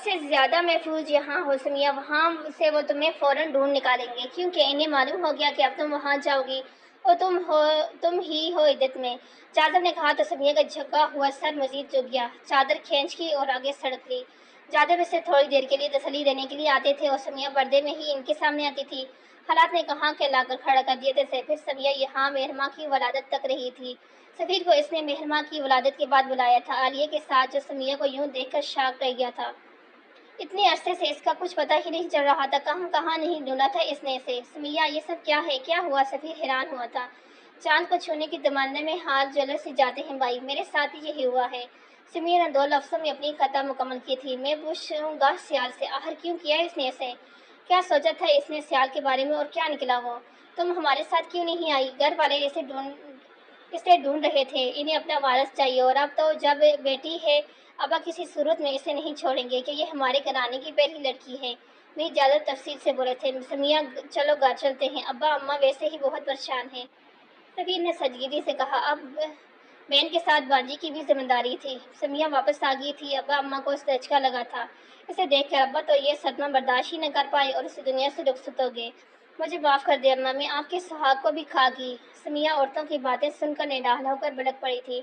سے زیادہ محفوظ یہاں ہو سمیہ، وہاں سے وہ تمہیں فوراً ڈھونڈ نکالیں گے، کیونکہ انہیں معلوم ہو گیا کہ اب تم وہاں جاؤ گی اور تم ہی ہو عدت میں۔ جاذب نے کہا تو سمیہ کا جھکا ہوا سر مزید جھک گیا، چادر کھینچ کی اور آگے سڑک لی۔ جاذب اسے تھوڑی دیر کے لیے تسلی دینے کے لیے آتے تھے اور سمیہ پردے میں ہی ان کے سامنے آتی تھی۔ حالات نے کہاں کے لا کر کھڑا کر دیے تھے۔ پھر سمیہ یہاں مہرماں کی ولادت تک رہی تھی۔ سفیر کو اس نے مہرماں کی ولادت کے بعد بلایا تھا، عالیہ کے ساتھ، جو سمیہ کو یوں دیکھ کر شاک رہ گیا تھا۔ اتنے عرصے سے اس کا کچھ پتہ ہی نہیں چل رہا تھا، کہاں نہیں ڈھونڈا تھا اس نے اسے۔ سمیہ یہ سب کیا ہے، کیا ہوا؟ سفیر حیران ہوا تھا۔ چاند کو چھونے کی تمنا میں ہاتھ جلد سے جاتے ہیں بھائی، میرے ساتھ ہی یہی ہوا ہے۔ سمیہ نے 2 لفظوں میں اپنی خطا مکمل کی تھی۔ میں پوچھوں گا سیال سے، آخر کیوں کیا اس نے اسے؟ کیا سوچا تھا اس نے سیال کے بارے میں اور کیا نکلا وہ؟ تم ہمارے ساتھ کیوں نہیں آئی؟ گھر والے اسے ڈھونڈ رہے تھے، انہیں اپنا وارث چاہیے، اور اب تو جب بیٹی ہے ابا کسی صورت میں اسے نہیں چھوڑیں گے کہ یہ ہمارے گھرانے کی پہلی لڑکی ہے۔ میر جاذب تفصیل سے بولے تھے۔ سمیہ چلو گھر چلتے ہیں، ابا اماں ویسے ہی بہت پریشان ہیں۔ سفیر نے سنجیدگی سے کہا، اب بہن کے ساتھ بانجی کی بھی ذمہ داری تھی۔ سمیہ واپس آ گئی تھی، ابا اماں کو اس دھچکا لگا تھا اسے دیکھ کر۔ ابا تو یہ صدمہ برداشت ہی نہ کر پائے اور اس دنیا سے رخصت ہو گئے۔ مجھے معاف کر دے اماں، میں آپ کے سہاگ کو بھی کھا گئی۔ سمیہ عورتوں کی باتیں سن کر نڈال ہو کر بھڑک پڑی تھی۔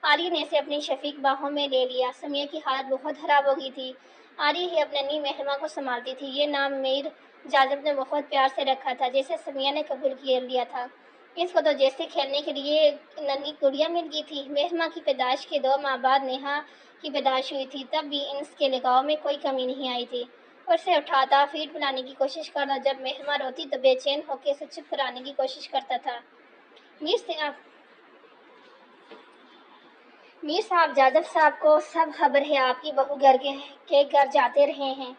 عالیہ نے اسے اپنی شفیق باہوں میں لے لیا۔ سمیہ کی حالت بہت خراب ہو گئی تھی۔ عالیہ ہی اپنی ننھی مہرماں کو سنبھالتی تھی۔ یہ نام میر جاذب نے بہت پیار سے رکھا تھا، جیسے سمیہ نے قبول کر لیا تھا۔ اس کو تو جیسے کھیلنے کے لیے ننھی گڑیا مل گئی تھی۔ مہرماں کی پیدائش کے 2 ماہ بعد نیہا کی پیدائش ہوئی تھی، تب بھی اس کے لگاؤ میں کوئی کمی نہیں آئی تھی۔ اور اسے اٹھاتا، فیڈ پلانے کی کوشش کرتا، جب مہرماں روتی تو بے چین ہو کے اسے چپ کرانے کی کوشش کرتا تھا۔ میر صاحب، جاذب صاحب کو سب خبر ہے، آپ کی بہو کے گھر جاتے رہے ہیں۔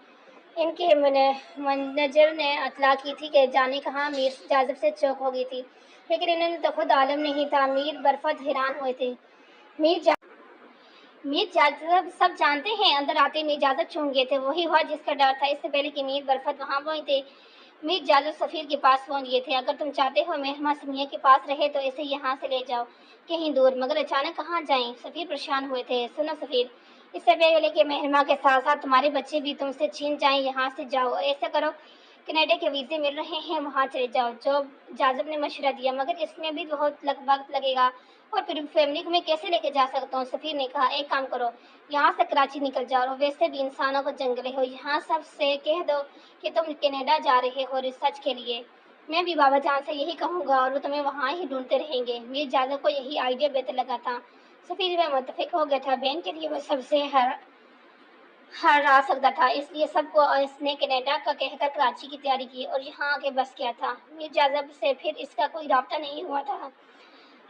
ان کے منیجر نے اطلاع کی تھی کہ جانے کہاں۔ میر جاذب سے چوک ہو گئی تھی، لیکن انہوں نے تو خود عالم نہیں تھا۔ میر برفت حیران ہوئے تھے۔ میر جاذب سب جانتے ہیں؟ اندر آتے میر جاذب چونک گئے تھے۔ وہی ہوا جس کا ڈر تھا، اس سے پہلے کہ میر برفت وہاں پہنچتے میر جاذب سفیر کے پاس پہنچ گئے تھے۔ اگر تم چاہتے ہو مہرماں سمیہ کے پاس رہے تو اسے یہاں سے لے جاؤ کہیں دور، مگر اچانک کہاں جائیں؟ سفیر پریشان ہوئے تھے۔ سنو سفیر، اس سے پہلے کہ مہرماں کے ساتھ ساتھ تمہارے بچے بھی تم سے چھین جائیں، یہاں سے جاؤ، اور ایسا کرو کینیڈا کے ویزے مل رہے ہیں وہاں چلے جاؤ۔ جو جاذب نے مشورہ دیا، مگر اس میں بھی بہت وقت لگے گا، اور پھر فیملی کو میں کیسے لے کے جا سکتا ہوں؟ سفیر نے کہا، ایک کام کرو، یہاں سے کراچی نکل جاؤ، اور ویسے بھی انسانوں کو جنگلے ہو، یہاں سب سے کہہ دو کہ تم کینیڈا جا رہے ہو ریسرچ کے لیے۔ میں بھی بابا جان سے یہی کہوں گا اور وہ تمہیں وہاں ہی ڈھونڈتے رہیں گے۔ میر جاذب کو یہی آئیڈیا بہتر لگا تھا۔ سفیر میں متفق ہو گیا تھا۔ بہن کے لیے وہ سب سے ہرا سکتا تھا، اس لیے سب کو اس نے کینیڈا کا کہہ کر کراچی کی تیاری کی اور یہاں آ کے بس کیا تھا۔ میر جاذب سے پھر اس کا کوئی رابطہ نہیں ہوا تھا۔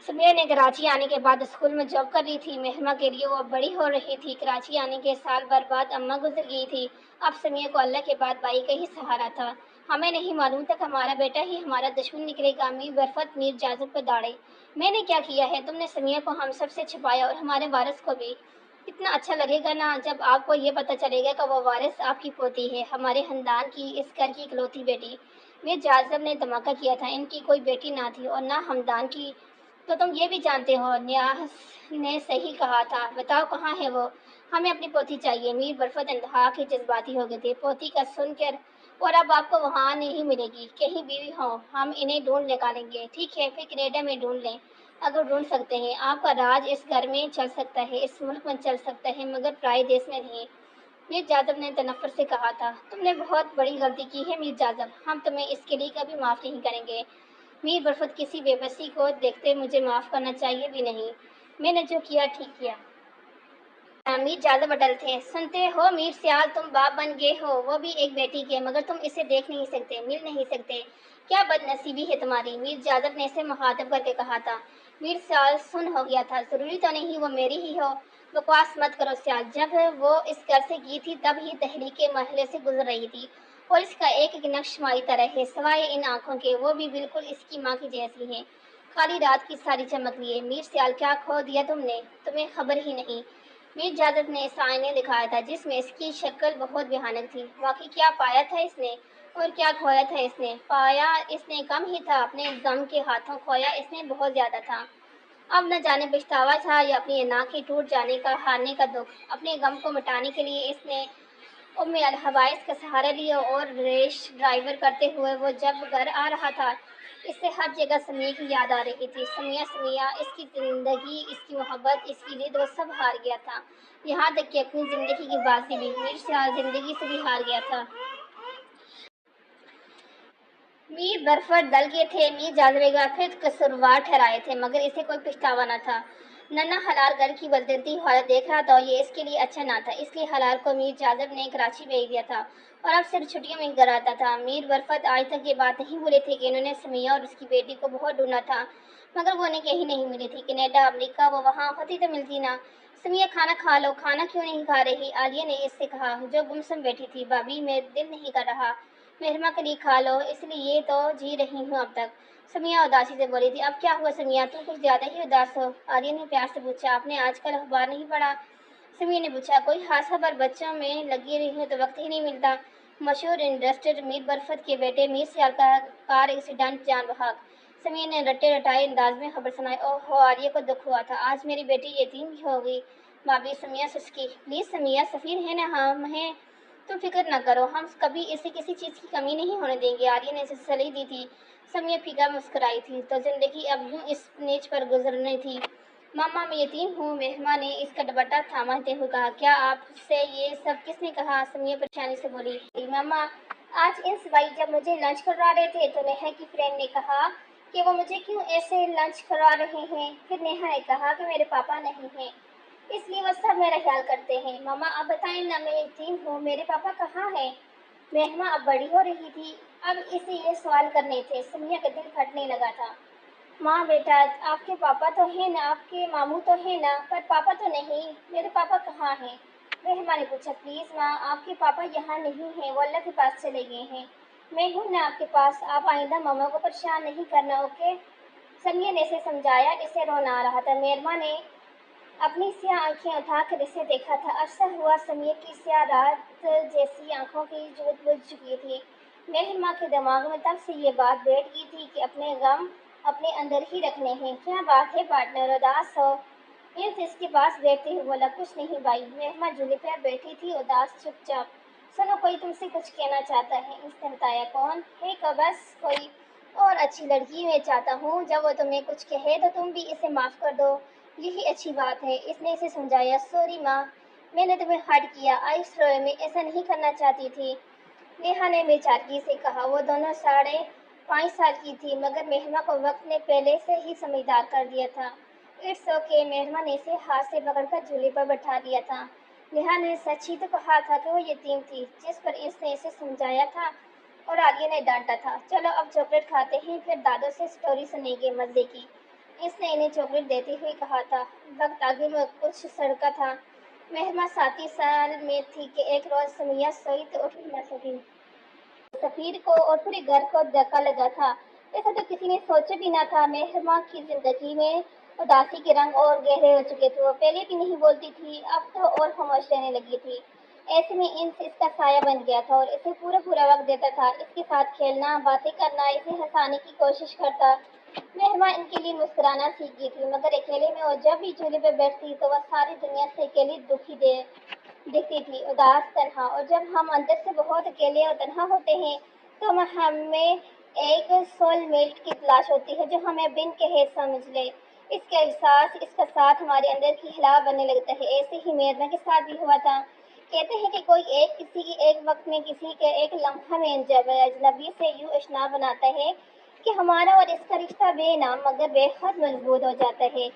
سمیہ نے کراچی آنے کے بعد اسکول میں جاب کر لی تھی۔ مہرماں کے لیے وہ اب بڑی ہو رہی تھی۔ کراچی آنے کے سال بھر بعد اماں گزر گئی تھی۔ اب سمیہ کو اللہ کے بعد بھائی کا ہی سہارا تھا۔ ہمیں نہیں معلوم تھا کہ ہمارا بیٹا ہی ہمارا دشمن نکلے گا۔ میر برفت میر جاذب پر داڑے۔ میں نے کیا کیا ہے؟ تم نے سمیہ کو ہم سب سے چھپایا اور ہمارے وارث کو بھی۔ کتنا اچھا لگے گا نا جب آپ کو یہ پتہ چلے گا کہ وہ وارث آپ کی پوتی ہے، ہمارے خاندان کی، اس گھر کی اکلوتی بیٹی۔ میر جاذب نے دھماکہ کیا تھا، ان کی کوئی بیٹی نہ تھی اور نہ خاندان کی۔ تو تم یہ بھی جانتے ہو؟ نیاز نے صحیح کہا تھا، بتاؤ کہاں ہے وہ؟ ہمیں اپنی پوتی چاہیے۔ میر برفت انتہا کے جذباتی ہو گئے تھے۔ پوتی کا سن کر، اور اب آپ کو وہاں نہیں ملے گی، کہیں بھی ہو، ہم انہیں ڈھونڈ نکالیں گے۔ ٹھیک ہے، پھر کینیڈا میں ڈھونڈ لیں، اگر ڈھونڈ سکتے ہیں۔ آپ کا راج اس گھر میں چل سکتا ہے، اس ملک میں چل سکتا ہے، مگر پرائے دیس میں نہیں۔ میر جاذب نے تنفر سے کہا تھا، تم نے بہت بڑی غلطی کی ہے میر جاذب، ہم تمہیں اس کے لیے کبھی معاف نہیں کریں گے۔ میر برفت کسی بے بسی کو دیکھتے مجھے معاف کرنا چاہیے بھی نہیں، میں نے جو کیا ٹھیک کیا۔ میر جاذب اٹل تھے۔ سنتے ہو میر سیال، تم باپ بن گئے ہو، وہ بھی ایک بیٹی کے، مگر تم اسے دیکھ نہیں سکتے، مل نہیں سکتے، کیا بد نصیبی ہے تمہاری۔ میر جاذب نے اسے مخاطب کر کے کہا تھا۔ میر سیال سن ہو گیا تھا، ضروری تو نہیں وہ میری ہی ہو، بکواس مت کرو سیال، جب وہ اس گھر سے گئی تھی تب ہی دہلی کے مرحلے سے گزر رہی تھی، اور اس کا ایک ایک نقش ہماری طرح ہے، سوائے ان آنکھوں کے، وہ بھی بالکل اس کی ماں کی جیسی ہیں، کالی رات کی ساری چمک لیے۔ میر سیال، کیا کھو دیا تم نے، تمہیں خبر ہی نہیں۔ میر جاذب نے اس آئینے دکھایا تھا جس میں اس کی شکل بہت بھیانک تھی۔ واقعی کیا پایا تھا اس نے، اور کیا کھویا تھا اس نے؟ پایا اس نے کم ہی تھا، اپنے غم کے ہاتھوں، کھویا اس نے بہت زیادہ تھا۔ اب نہ جانے پچھتاوا تھا یا اپنی ناک کے ٹوٹ جانے کا، ہارنے کا دکھ۔ اپنے غم کو مٹانے کے لیے اس نے ام الحوائس کا سہارا لیا اور ریش ڈرائیور کرتے ہوئے وہ جب گھر آ رہا تھا اس سے ہر جگہ سمیہ کی یاد آ رہی تھی۔ سمیہ اس کی زندگی، اس کی محبت، اس کی ضد وہ سب ہار گیا تھا، یہاں تک کہ اپنی زندگی کی بازی بھی۔ میر سے زندگی سے بھی ہار گیا تھا۔ میر برفت دل گئے تھے، میر جاذبے کا پھر قصوروار ٹھہرائے تھے، مگر اسے کوئی پچھتاوا نہ تھا۔ ننھا ہلال گھر کی بدلتی حالت دیکھ رہا تھا اور یہ اس کے لیے اچھا نہ تھا، اس لیے ہلال کو میر جاذب نے کراچی بھیج دیا تھا اور اب صرف چھٹیوں میں ہی گھر آتا تھا۔ میر برفت آج تک یہ بات نہیں بھولے تھے کہ انہوں نے سمیہ اور اس کی بیٹی کو بہت ڈھونڈا تھا، مگر وہ انہیں کہیں نہیں ملی تھی۔ کینیڈا، امریکہ، وہ وہاں ہوتی تو ملتی نہ۔ سمیہ کھانا کھا لو، کھانا کیوں نہیں کھا رہی؟ عالیہ نے اس سے کہا جو گمسم بیٹھی تھی۔ بھابھی میرا دل نہیں کر رہا۔ مہرما کے لیے کھا لو، اس لیے تو جی رہی ہوں اب تک۔ سمیہ اداسی سے بولی تھی۔ اب کیا ہوا سمیہ، تم کچھ زیادہ ہی اداس ہو؟ عالیہ نے پیار سے پوچھا۔ آپ نے آج کل اخبار نہیں پڑھا؟ سمیہ نے پوچھا۔ کوئی حادثہ پر بچوں میں لگی رہی ہوں تو وقت ہی نہیں ملتا۔ مشہور انڈسٹریٹ میر برفت کے بیٹے میر سیال کا کار ایکسیڈنٹ، جان بحق۔ سمیہ نے رٹے رٹائے انداز میں خبر سنائی۔ اوہ ہو، عالیہ کو دکھ ہوا تھا۔ آج میری بیٹی یتیم بھی ہو گئی۔ بھابھی، سمیہ سسکی۔ پلیز سمیہ، سفیر ہے نا ہم ہیں، تم فکر نہ کرو، ہم کبھی اسے کسی چیز کی کمی نہیں ہونے دیں گے۔ عالیہ نے اسے تسلی دی تھی۔ سمیہ پھیکا مسکرائی تھی۔ تو زندگی اب یوں اس نیچ پر گزرنی تھی۔ ماما میں یتیم ہوں، مہرما نے اس کا دوپٹہ تھامتے ہوئے کہا۔ کیا آپ سے یہ سب کس نے کہا؟ سمیہ پریشانی سے بولی۔ ماما، آج ان صبح جب مجھے لنچ کروا رہے تھے تو نیہا کی فرینڈ نے کہا کہ وہ مجھے کیوں ایسے لنچ کروا رہے ہیں، پھر نیہا نے کہا کہ میرے پاپا نہیں ہیں اس لیے وہ سب میرا خیال کرتے ہیں۔ ماما اب بتائیں نا، میں یتیم ہوں، میرے پاپا کہاں ہیں؟ مہرما اب بڑی ہو رہی تھی، اب اسے یہ سوال کرنے تھے۔ سمیہ کا دل پھٹنے لگا تھا۔ ماں بیٹا، آپ کے پاپا تو ہیں نا، آپ کے ماموں تو ہیں نا، پر پاپا تو نہیں، میرے پاپا کہاں ہیں؟ مہرما نے پوچھا۔ پلیز ماں، آپ کے پاپا یہاں نہیں ہیں، وہ اللہ کے پاس چلے گئے ہیں، میں ہوں نا آپ کے پاس، آپ آئندہ ماما کو پریشان نہیں کرنا، اوکے؟ سمیہ نے اسے سمجھایا، اسے رونا آ رہا تھا۔ مہرما نے اپنی سیاہ آنکھیں اٹھا کر اسے دیکھا تھا۔ عرصہ ہوا سمیہ کی سیاہ رات جیسی آنکھوں کی جوت بجھ چکی تھی۔ مہرما کے دماغ میں تب سے یہ بات بیٹھ گئی تھی کہ اپنے غم اپنے اندر ہی رکھنے ہیں۔ کیا بات ہے پارٹنر، اداس ہو؟ انس اس کے پاس بیٹھتے ہوئے بولا۔ کچھ نہیں بھائی۔ مہرما جھولے پر بیٹھی تھی، اداس، چپ چاپ۔ سنو، کوئی تم سے کچھ کہنا چاہتا ہے، انس نے بتایا۔ کون ہے؟ بس کوئی اور اچھی لڑکی میں چاہتا ہوں، جب وہ تمہیں کچھ کہے تو تم بھی اسے معاف کر دو، یہی اچھی بات ہے۔ اس نے اسے سمجھایا۔ سوری ماں، میں نے تمہیں ہرٹ کیا، آئی سوری، میں ایسا نہیں کرنا چاہتی تھی، نیہا نے بے چارگی سے کہا۔ وہ دونوں 5.5 سال کی تھی، مگر مہرما کو وقت نے پہلے سے ہی سمجھدار کر دیا تھا۔ اٹس اوکے، مہرما نے اسے ہاتھ سے پکڑ کر جھولے پر بٹھا دیا تھا۔ نیہا نے سچ ہی تو کہا تھا کہ وہ یتیم تھی، جس پر انس نے اسے سمجھایا تھا اور عالیہ نے ڈانٹا تھا۔ چلو اب چاکلیٹ کھاتے ہیں، پھر دادو سے سٹوری سنیں گے مزے کی، اس نے انہیں چاکلیٹ دیتے ہوئے کہا تھا۔ وقت آگے میں کچھ سڑکا تھا۔ مہرما 7 سال میں تھی کہ ایک روز سمیہ سوئی تو اٹھ نہ سکی۔ سفیر کو اور پورے گھر کو دھکا لگا تھا، ایسا تو کسی نے سوچا بھی نہ تھا۔ مہرما کی زندگی میں اداسی کے رنگ اور گہرے ہو چکے تھے، وہ پہلے بھی نہیں بولتی تھی، اب تو اور خاموش رہنے لگی تھی۔ ایسے میں انس اس کا سایہ بن گیا تھا اور اسے پورا وقت دیتا تھا، اس کے ساتھ کھیلنا، باتیں کرنا، اسے ہنسانے کی کوشش کرتا۔ مہرما ان کے لیے مسکرانا سیکھ گئی تھی، مگر اکیلے میں وہ جب بھی جھولے پہ بیٹھتی تو وہ ساری دنیا سے اکیلی دکھتی تھی، اداس، تنہا۔ اور جب ہم اندر سے بہت اکیلے اور تنہا ہوتے ہیں تو ہمیں ایک سول میٹ کی تلاش ہوتی ہے جو ہمیں بن کہے سمجھ لے۔ اس کا احساس، اس کا ساتھ ہمارے اندر کی ہلا بننے لگتا ہے۔ ایسے ہی مہرما کے ساتھ بھی ہوا تھا۔ کہتے ہیں کہ کوئی کسی کی ایک وقت میں، کسی کے ایک لمحہ میں اجنبی سے یوں اشنا بناتا ہے کہ ہمارا اور اس کا رشتہ بے نام مگر بے حد مضبوط ہو جاتا ہے،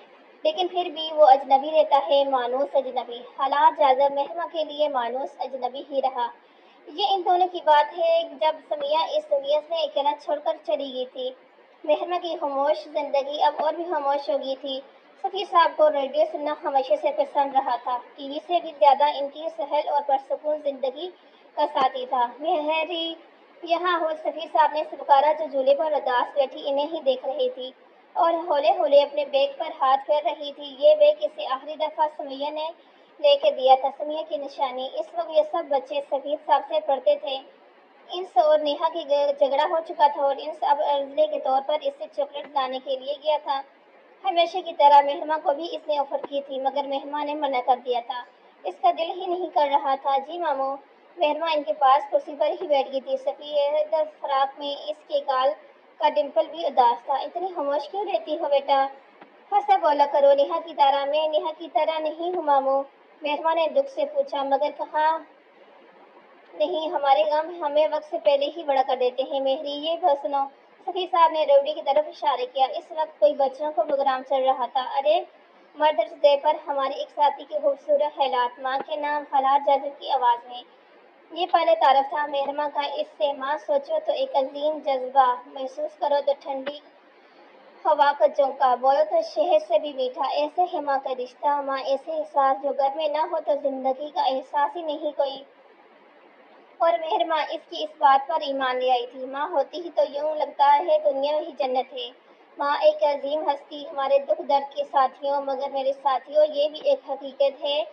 لیکن پھر بھی وہ اجنبی رہتا ہے، مانوس اجنبی۔ حالات جاذب مہرما کے لیے مانوس اجنبی ہی رہا۔ یہ ان دونوں کی بات ہے جب سمیہ اس دنیا سے اکیلا چھوڑ کر چلی گئی تھی۔ مہرما کی خاموش زندگی اب اور بھی خاموش ہو گئی تھی۔ سفیر صاحب کو ریڈیو سننا ہمیشہ سے پسند رہا تھا، ٹی وی سے بھی زیادہ ان کی سہل اور پرسکون زندگی کا ساتھی تھا۔ مہری یہاں ہو، سفیر صاحب نے پکارا، جو جھولے پر اداس بیٹھی انہیں ہی دیکھ رہی تھی اور ہولے ہولے اپنے بیگ پر ہاتھ پھیر رہی تھی۔ یہ بیگ اسے آخری دفعہ سمیہ نے لے کے دیا تھا، سمیہ کی نشانی۔ اس وقت یہ سب بچے سفیر صاحب سے پڑھتے تھے۔ انس اور نیہا کی جھگڑا ہو چکا تھا اور انس اب عرضے کے طور پر اس سے چاکلیٹ لانے کے لیے گیا تھا۔ ہمیشہ کی طرح مہرما کو بھی اس نے آفر کی تھی، مگر مہرما نے منع کر دیا تھا، اس کا دل ہی نہیں کر رہا تھا۔ جی ماموں، مہرما ان کے پاس کرسی پر ہی بیٹھ گئی تھی، سفید فراق میں اس کے گال کا ڈمپل بھی اداس تھا۔ اتنی خاموش کیوں رہتی ہو بیٹا؟ ہنسا بولا کرو نیہا کی طرح۔ میں نیہا کی طرح نہیں ہوں ماموں، مہرما نے دکھ سے پوچھا۔ مگر کہاں نہیں، ہمارے غم ہمیں وقت سے پہلے ہی بڑا کر دیتے ہیں مہری۔ یہ بات سنو۔ سفیر صاحب نے روڈی کی طرف اشارہ کیا۔ اس وقت کوئی بچوں کا پروگرام چل رہا تھا۔ ارے مدرس ڈے پر ہمارے ایک ساتھی کے خوبصورت خیالات، ماں کے نام خالہ جذب کی آواز میں۔ یہ پہلے تعارف تھا مہرما کا اس سے۔ ماں سوچو تو ایک عظیم جذبہ، محسوس کرو تو ٹھنڈی ہوا کا جھونکا، بولو تو شہد سے بھی میٹھا۔ ایسے ہے ماں کا رشتہ، ماں ایسے احساس جو گھر میں نہ ہو تو زندگی کا احساس ہی نہیں کوئی۔ اور مہرما اس کی اس بات پر ایمان لے آئی تھی۔ ماں ہوتی ہی تو یوں لگتا ہے دنیا ہی جنت ہے۔ ماں ایک عظیم ہستی، ہمارے دکھ درد کے ساتھیوں۔ مگر میرے ساتھیوں، یہ بھی ایک حقیقت ہے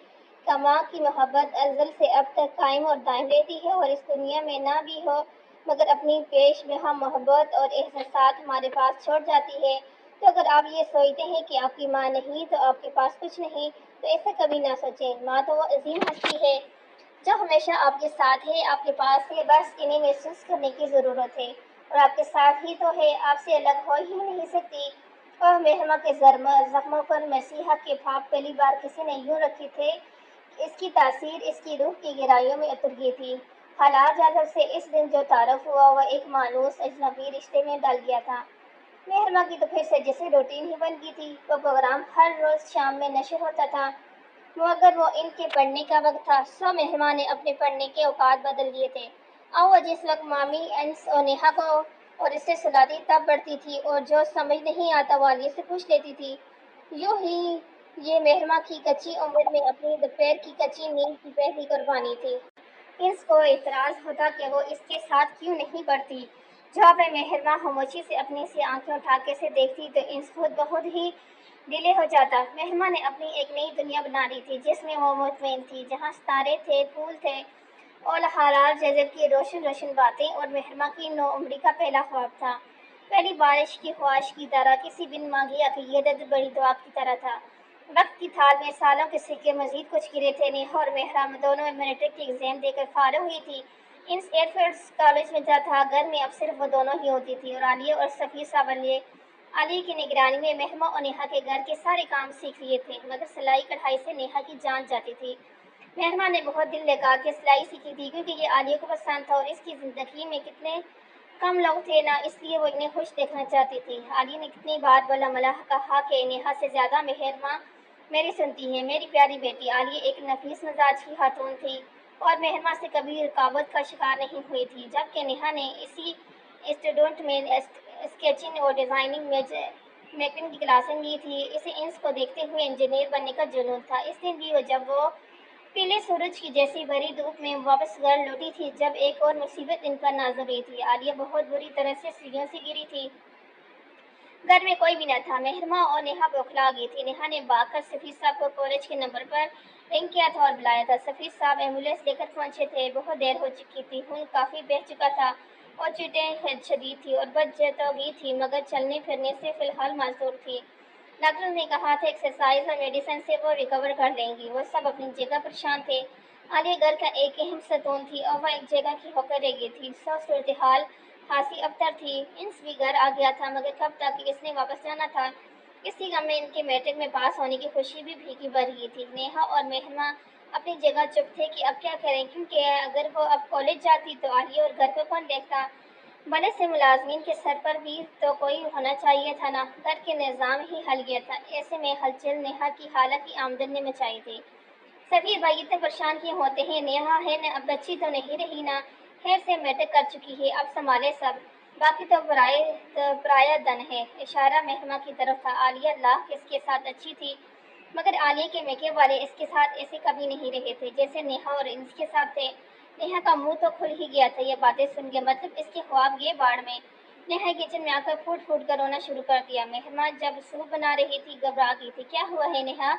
کہ ماں کی محبت ازل سے اب تک قائم اور دائم رہتی ہے، اور اس دنیا میں نہ بھی ہو مگر اپنی پیش بہا محبت اور احساسات ہمارے پاس چھوڑ جاتی ہے۔ تو اگر آپ یہ سوچتے ہیں کہ آپ کی ماں نہیں تو آپ کے پاس کچھ نہیں، تو ایسا کبھی نہ سوچیں۔ ماں تو وہ عظیم ہستی ہے جو ہمیشہ آپ کے ساتھ ہے، آپ کے پاس ہے، بس انہیں محسوس کرنے کی ضرورت ہے، اور آپ کے ساتھ ہی تو ہے، آپ سے الگ ہو ہی نہیں سکتی۔ اور مہرما کے زخموں پر مسیحا کے پھاپ پہلی بار کسی نے یوں رکھے تھے کہ اس کی تاثیر اس کی روح کی گہرائیوں میں اتر گئی تھی۔ خالہ جذب سے اس دن جو تعارف ہوا وہ ایک مانوس اجنبی رشتے میں ڈل گیا تھا۔ مہرما کی تو پھر سے جیسے روٹین ہی بن گئی تھی۔ وہ پروگرام ہر روز شام میں نشر ہوتا تھا، مگر وہ ان کے پڑھنے کا وقت تھا، سو مہرما نے اپنے پڑھنے کے اوقات بدل دیے تھے۔ اور وہ جس وقت مامی انس اور نیہا کو اور اس سے سلاتی تب پڑھتی تھی، اور جو سمجھ نہیں آتا وہ عالیہ سے پوچھ لیتی تھی۔ یوں ہی یہ مہرما کی کچی عمر میں اپنی دوپہر کی کچی نیند کی پہلی قربانی تھی۔ انس کو اعتراض ہوتا کہ وہ اس کے ساتھ کیوں نہیں پڑھتی۔ جواب میں مہرما خاموشی سے اپنی سی آنکھیں اٹھا کے اسے دیکھتی تو انس خود بہت ہی ڈیلے ہو جاتا۔ مہرما نے اپنی ایک نئی دنیا بنا لی تھی جس میں وہ مطمئن تھی، جہاں ستارے تھے، پھول تھے، اور خالہ جذب کی روشن روشن باتیں، اور مہرما کی نو عمری کا پہلا خواب تھا، پہلی بارش کی خواہش کی طرح، کسی بن مانگی عقیدت بڑی دعا کی طرح تھا۔ وقت کی تھال میں سالوں کے سکے مزید کچھ گرے تھے۔ نیہا اور مہرما دونوں میٹرک کی ایگزام دے کر فارغ ہوئی تھی۔ انس ایئر فورس کالج میں تھا، گھر میں اب صرف وہ دونوں ہی ہوتی تھی، اور عالیہ اور سفیر صاحب عالیہ کی نگرانی میں مہرما اور نیہا کے گھر کے سارے کام سیکھ لیے تھے، مگر سلائی کڑھائی سے نیہا کی جان جاتی تھی۔ مہرما نے بہت دل لگا کے سلائی سیکھی تھی، کیونکہ یہ عالیہ کو پسند تھا، اور اس کی زندگی میں کتنے کم لوگ تھے نا، اس لیے وہ انہیں خوش دیکھنا چاہتی تھی۔ عالیہ نے کتنی بار بولا ملاح کہا کہ نیہا سے زیادہ مہرما میری سنتی ہے، میری پیاری بیٹی۔ عالیہ ایک نفیس مزاج کی خاتون تھی اور مہرما سے کبھی رکاوٹ کا شکار نہیں ہوئی تھی۔ جبکہ نیہا نے اسی انسٹیٹیوٹ میں اسکیچنگ اور ڈیزائننگ میکنگ کی کلاسیں لی تھی۔ اسے انس کو دیکھتے ہوئے انجینئر بننے کا جنون تھا۔ اس دن بھی جب وہ پیلے سورج کی جیسی بھری دھوپ میں واپس گھر لوٹی تھی، جب ایک اور مصیبت ان پر نازل ہوئی تھی۔ عالیہ بہت بری طرح سے سیڑھیوں سے گری تھی۔ گھر میں کوئی بھی نہ تھا، مہرما اور نیہا بوکھلا گئی تھی۔ نیہا نے بھاگ کر سفیر صاحب کو کالج کے نمبر پر رنگ کیا تھا اور بلایا تھا۔ سفیر صاحب ایمبولینس لے کر پہنچے تھے۔ بہت دیر ہو چکی تھی، خون کافی بہہ چکا تھا، اور چوٹیں شدید تھیں اور بچ تو گئی تھی، مگر چلنے پھرنے سے فی الحال معذور تھی۔ ڈاکٹر نے کہا تھا ایکسرسائز اور میڈیسن سے وہ ریکور کر لیں گی۔ وہ سب اپنی جگہ پریشان تھے۔ عالیہ گھر کا ایک اہم ستون تھی، اور وہ ایک جگہ کی ہو کر رہ گئی تھی۔ سو صورتحال خاصی ابتر تھی۔ انس بھی گھر آ گیا تھا، مگر کب تک؟ اس نے واپس جانا تھا۔ اسی غم میں ان کے میٹرک میں پاس ہونے کی خوشی بھی پھیکی پڑ گئی تھی۔ نیہا اور مہرما اپنی جگہ چپ تھے کہ اب کیا کریں، کیونکہ اگر وہ اب کالج جاتی تو عالیہ اور گھر کو کون دیکھتا؟ بڑے سے ملازمین کے سر پر بھی تو کوئی ہونا چاہیے تھا نا۔ گھر کے نظام ہی ہل گیا تھا۔ ایسے میں ہلچل نیہا کی خالہ کی آمدن نے مچائی تھی۔ سفیر بھائی اتنے پریشان کیوں ہوتے ہیں؟ نیہا ہے نا، اب بچی تو نہیں رہی نا، خیر سے میٹرک کر چکی ہے، اب سنبھالے سب، باقی تو پرایا دن ہے۔ اشارہ مہرما کی طرف تھا۔ عالیہ لاکھ اس کے ساتھ اچھی تھی، مگر عالیہ کے میک اپ والے اس کے ساتھ ایسے کبھی نہیں رہے تھے جیسے نیہا اور انس کے ساتھ تھے۔ نیہا کا منہ تو کھل ہی گیا تھا یہ باتیں سن کے، مطلب اس کے خواب گئے باڑ میں۔ نیہا کچن میں آ کر پھوٹ پھوٹ کر رونا شروع کر دیا۔ مہرما جب سوپ بنا رہی تھی گھبرا گئی تھی۔ کیا ہوا ہے نیہا؟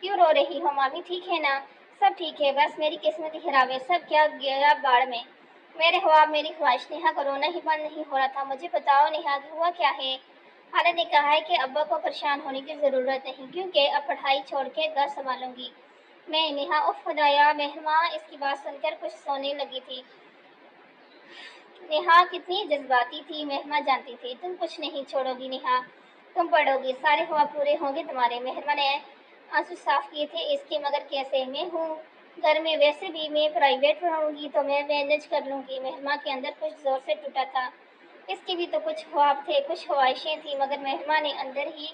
کیوں رو رہی ہو؟ مامی ٹھیک ہے نا؟ سب ٹھیک ہے، بس میری قسمت ہی خراب ہے، سب کیا گیا باڑ میں، میرے خواب، میری خواہش۔ نیہا کا رونا ہی بند نہیں ہو رہا تھا۔ مجھے بتاؤ نیہا، ہوا کیا ہے؟ خالہ نے کہا ہے کہ ابا کو پریشان ہونے کی ضرورت نہیں، کیونکہ اب پڑھائی چھوڑ کے گھر سنبھالوں گی۔ میں نیہا اف خدایا مہماں اس کی بات سن کر کچھ سونے لگی تھی۔ نیہا کتنی جذباتی تھی، مہماں جانتی تھی تم کچھ نہیں چھوڑو گی نیہا، تم پڑھو گی، سارے خواب پورے ہوں گے تمہارے۔ مہماں نے آنسو صاف کیے تھے اس کے، مگر کیسے، میں ہوں گھر میں، ویسے بھی میں پرائیویٹ پڑھوں گی تو میں مینج کر لوں گی۔ مہماں کے اندر کچھ زور سے ٹوٹا تھا، اس کے بھی تو کچھ خواب تھے، کچھ خواہشیں تھیں، مگر مہماں نے اندر ہی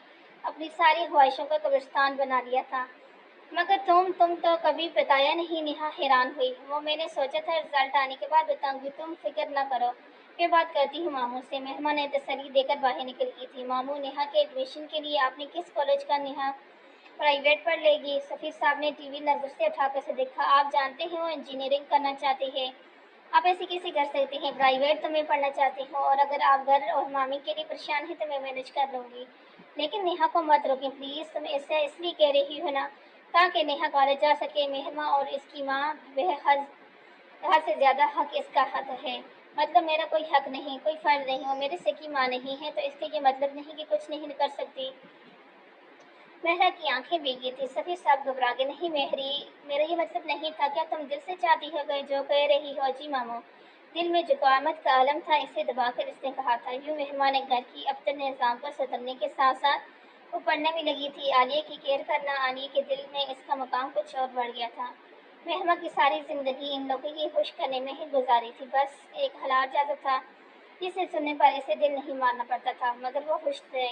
اپنی ساری خواہشوں کا قبرستان بنا لیا تھا۔ مگر تم تو کبھی بتایا نہیں، نیہا حیران ہوئی۔ وہ میں نے سوچا تھا رزلٹ آنے کے بعد بتاؤں گی، تم فکر نہ کرو، میں بات کرتی ہوں ماموں سے۔ مہماں نے تسلی دے کر باہر نکل گئی تھی۔ ماموں، نیہا کے ایڈمیشن کے لیے آپ نے کس کالج کا؟ نیہا پرائیویٹ پڑھ لے گی۔ سفیر صاحب نے ٹی وی نظر سے اٹھا کر اسے دیکھا۔ آپ جانتے ہیں وہ انجینئرنگ کرنا چاہتے ہیں، آپ ایسے کیسے کر سکتے ہیں؟ پرائیویٹ تو میں پڑھنا چاہتی ہوں، اور اگر آپ گھر اور مامی کے لیے پریشان ہیں تو میں مینج کر لوں گی۔ لیکن نیہا کو مت روکیں پلیز، تم ایسا اس لیے کہہ رہی ہو نا تاکہ نیہا کالج جا سکے۔ مہماں اور اس کی ماں حد سے زیادہ حق اس کا حد ہے۔ مطلب میرا کوئی حق نہیں، کوئی فرض نہیں، وہ میرے سکی ماں نہیں ہے تو اس کا یہ مطلب نہیں کہ کچھ نہیں کر سکتی۔ مہرا کی آنکھیں بھیگی تھی۔ سفیر صاحب گھبرا گئے۔ نہیں مہری، میرا یہ مطلب نہیں تھا، کیا تم دل سے چاہتی ہو جو کہہ رہی ہو؟ جی ماموں، دل میں جو قیامت کا عالم تھا اسے دبا کر اس نے کہا تھا۔ یوں مہماں نے گھر کی ابتر نظام پر سنبھلنے کے ساتھ ساتھ وہ پڑھنے میں لگی تھی، عالیہ کی کیئر کرنا۔ عالیہ کے دل میں اس کا مقام کچھ اور بڑھ گیا تھا۔ مہماں کی ساری زندگی ان لوگوں کی خوش کرنے میں ہی گزاری تھی، بس ایک حالات جازب تھا جسے سننے پر اسے دل نہیں مارنا پڑتا تھا، مگر وہ خوش تھے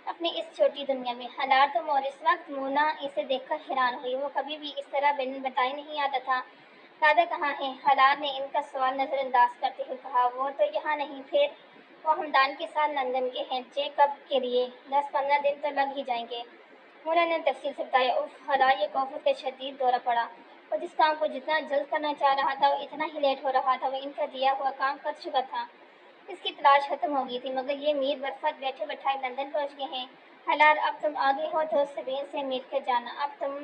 اپنی اس چھوٹی دنیا میں۔ حالات تم، اور اس وقت مونا اسے دیکھ کر حیران ہوئی، وہ کبھی بھی اس طرح بن بتائی نہیں آتا تھا۔ دادا کہاں ہیں؟ حالات نے ان کا سوال نظر انداز کرتے ہوئے کہا۔ وہ تو یہاں نہیں، پھر وہ ہمدان کے ساتھ لندن کے ہیں چیک اپ کے لیے، 10-15 دن تو لگ ہی جائیں گے۔ مونا نے تفصیل سے بتایا۔ اف، حالات، یہ کوفت کا شدید دورہ پڑا، وہ جس کام کو جتنا جلد کرنا چاہ رہا تھا وہ اتنا ہی لیٹ ہو رہا تھا، وہ ان کا دیا ہوا کام کر چکا تھا، اس کی تلاش ختم ہو گئی تھی، مگر یہ میر برفت بیٹھے بٹھائے لندن پہنچ گئے ہیں۔ حالات، اب تم آگے ہو تو سبین سے مل کر جانا، اب تم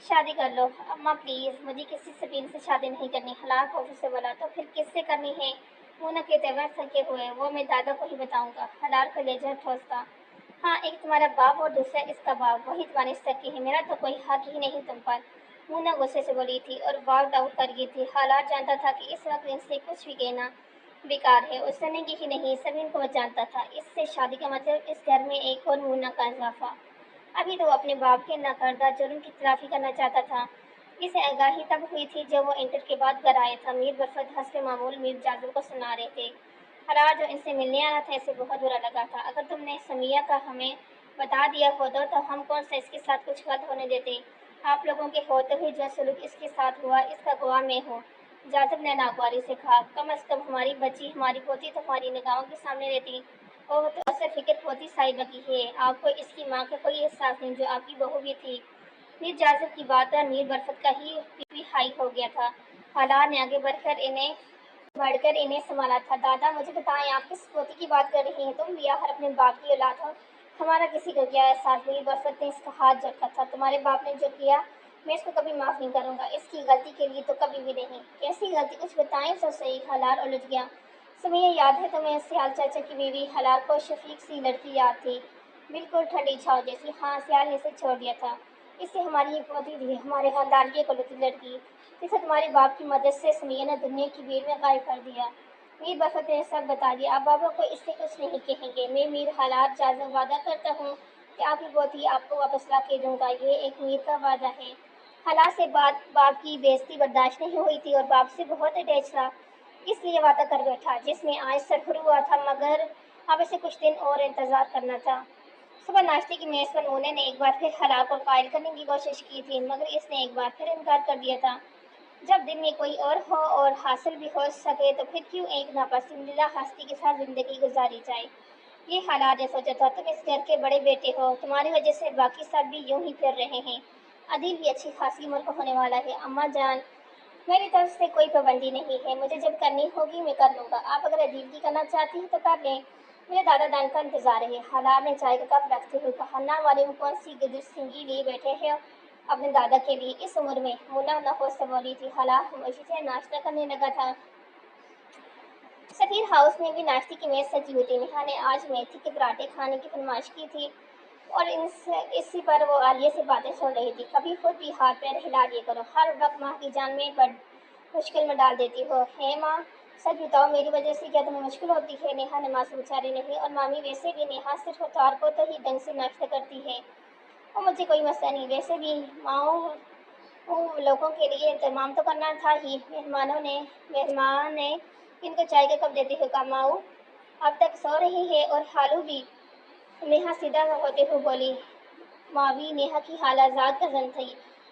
شادی کر لو۔ اماں پلیز، مجھے کسی سبین سے شادی نہیں کرنی، حالات خوف سے بولا۔ تو پھر کس سے کرنی ہے؟ مونا کے تیور تھکے ہوئے، وہ میں دادا کو ہی بتاؤں گا۔ حالات کا لہجہ ٹھوس تھا۔ ہاں، ایک تمہارا باپ اور دوسرا اس کا باپ، وہی تمہارے سکی ہیں، میرا تو کوئی حق ہی نہیں تم پر۔ مونا غصے سے بولی تھی اور واک آؤٹ کر گئی تھی۔ حالات جانتا تھا کہ اس وقت ان سے کچھ بھی کہنا بیکار ہے، اس نے کی ہی نہیں، سبین کو وہ جانتا تھا، اس سے شادی کا مطلب اس گھر میں ایک اور مونا کا اضافہ۔ ابھی تو وہ اپنے باپ کے ناکردہ جرم کی تلافی کرنا چاہتا تھا۔ اسے آگاہی تب ہوئی تھی جب وہ انٹر کے بعد گھر آیا تھا۔ میر برفت حسب معمول میر جاذب کو سنا رہے تھے۔ حالات جو ان سے ملنے آ رہا تھا اسے بہت برا لگا تھا۔ اگر تم نے سمیہ کا ہمیں بتا دیا ہوتا تو ہم کون سا اس کے ساتھ کچھ غلط ہونے دیتے؟ آپ لوگوں کے ہوتے ہوئے جو سلوک اس کے ساتھ ہوا اس کا گواہ میں ہوں۔ جاذب نے ناگواری سے کہا۔ کم از کم ہماری بچی، ہماری پوتی تو ہماری نگاہوں کے سامنے رہتی۔ اوہ، تو اصل فکر پوتی صاحبہ کی ہے، آپ کو اس کی ماں کا کوئی احساس نہیں جو آپ کی بہو بھی تھی۔ میر جاذب کی بات پر میر برفت کا ہی بی پی ہائی ہو گیا تھا۔ حالات نے آگے بڑھ کر انہیں سنبھالا تھا۔ دادا مجھے بتائیں، آپ کس پوتی کی بات کر رہی ہیں؟ تم بھی آخر اپنے باپ کی اولاد ہو، ہمارا کسی کو کیا احساس؟ میر برفت نے اس کا ہاتھ جھٹکا تھا۔ تمہارے باپ نے جو کیا میں اس کو کبھی معاف نہیں کروں گا، اس کی غلطی کے لیے تو کبھی بھی نہیں۔ کیسی غلطی؟ کچھ بتائیں تو صحیح۔ حالات الجھ گیا۔ سمیہ یاد ہے تمہیں؟ سیال چاچا کی بیوی۔ حالات کو شفیق سی لڑکی یاد تھی، بالکل ٹھنڈی چھاؤ جیسی۔ ہاں، سیال نے اسے چھوڑ دیا تھا، اس سے ہماری ایک پوتی تھی، ہمارے خاندان کی اکلوتی لڑکی، جسے تمہارے باپ کی مدد سے سمیہ نے دنیا کی بھیڑ میں غائب کر دیا۔ میر برفت نے سب بتا دیا۔ آپ بابا کو اس سے کچھ نہیں کہیں گے؟ میں میر حالات جاذب وعدہ کرتا ہوں کہ آپ کی پوتی آپ کو واپس لا کے دوں گا، یہ ایک میر کا وعدہ ہے۔ حالات سے باپ کی بے عزتی برداشت نہیں ہوئی تھی اور باپ سے بہت اٹیچ تھا، اس لیے وعدہ کر بیٹھا جس میں آج سرخرو ہوا تھا، مگر اب اسے کچھ دن اور انتظار کرنا تھا۔ صبح ناشتے کی میز پر مونے نے ایک بار پھر حالات کو قائل کرنے کی کوشش کی تھی، مگر اس نے ایک بار پھر انکار کر دیا تھا۔ جب دل میں کوئی اور ہو اور حاصل بھی ہو سکے تو پھر کیوں ایک ناپسندیدہ ہستی کے ساتھ زندگی گزاری جائے؟ یہ حالات نے سوچا تھا۔ تم اس گھر کے بڑے بیٹے ہو، تمہاری وجہ سے باقی سب بھی یوں ہی پھر رہے ہیں۔ عدیل بھی اچھی خاصی عمر کا ہونے والا ہے۔ اماں جان، میری طرف سے کوئی پابندی نہیں ہے، مجھے جب کرنی ہوگی میں کر لوں گا، آپ اگر عدیل کی کرنا چاہتی ہیں تو کر لیں، مجھے دادا دان کا انتظار ہے۔ حالات نے چائے کا کپ رکھتے ہوئے کہا۔ نا والے میں کون سی گدر سنگی لیے بیٹھے ہیں اپنے دادا کے لیے اس عمر میں؟ مونا نخوش سے بولی تھی۔ حالات خاموشی سے ناشتہ کرنے لگا تھا۔ سفیر ہاؤس میں بھی ناشتے کی میز سجی ہوئی تھی۔ نیہا نے آج میتھی کے پراٹھے کھانے کی فرمائش کی تھی اور اسی پر وہ عالیہ سے باتیں سن رہی تھی۔ کبھی خود بھی ہاتھ پیر ہلا لیا کرو، ہر وقت ماں کی جان میں بڑھ مشکل میں ڈال دیتی ہو۔ ہے ماں، سچ بتاؤ میری وجہ سے کیا تمہیں مشکل ہوتی ہے؟ نیہا نے ماں سے بیچاری نہیں، اور مامی ویسے بھی نیہا صرف اتوار کو تو ہی ڈھنگ سے ناشتہ کرتی ہے، اور مجھے کوئی مسئلہ نہیں۔ ویسے بھی ماؤں لوگوں کے لیے انتظام تو کرنا تھا ہی۔ مہمان نے ان کو چائے کا کپ دیتے ہوئے کہا، ماؤں اب تک سو رہی ہے اور ہالو بھی؟ نیہا سیدھا ہوتے ہوئے بولی، ماوی نیہا کی خالہ زاد کزن تھی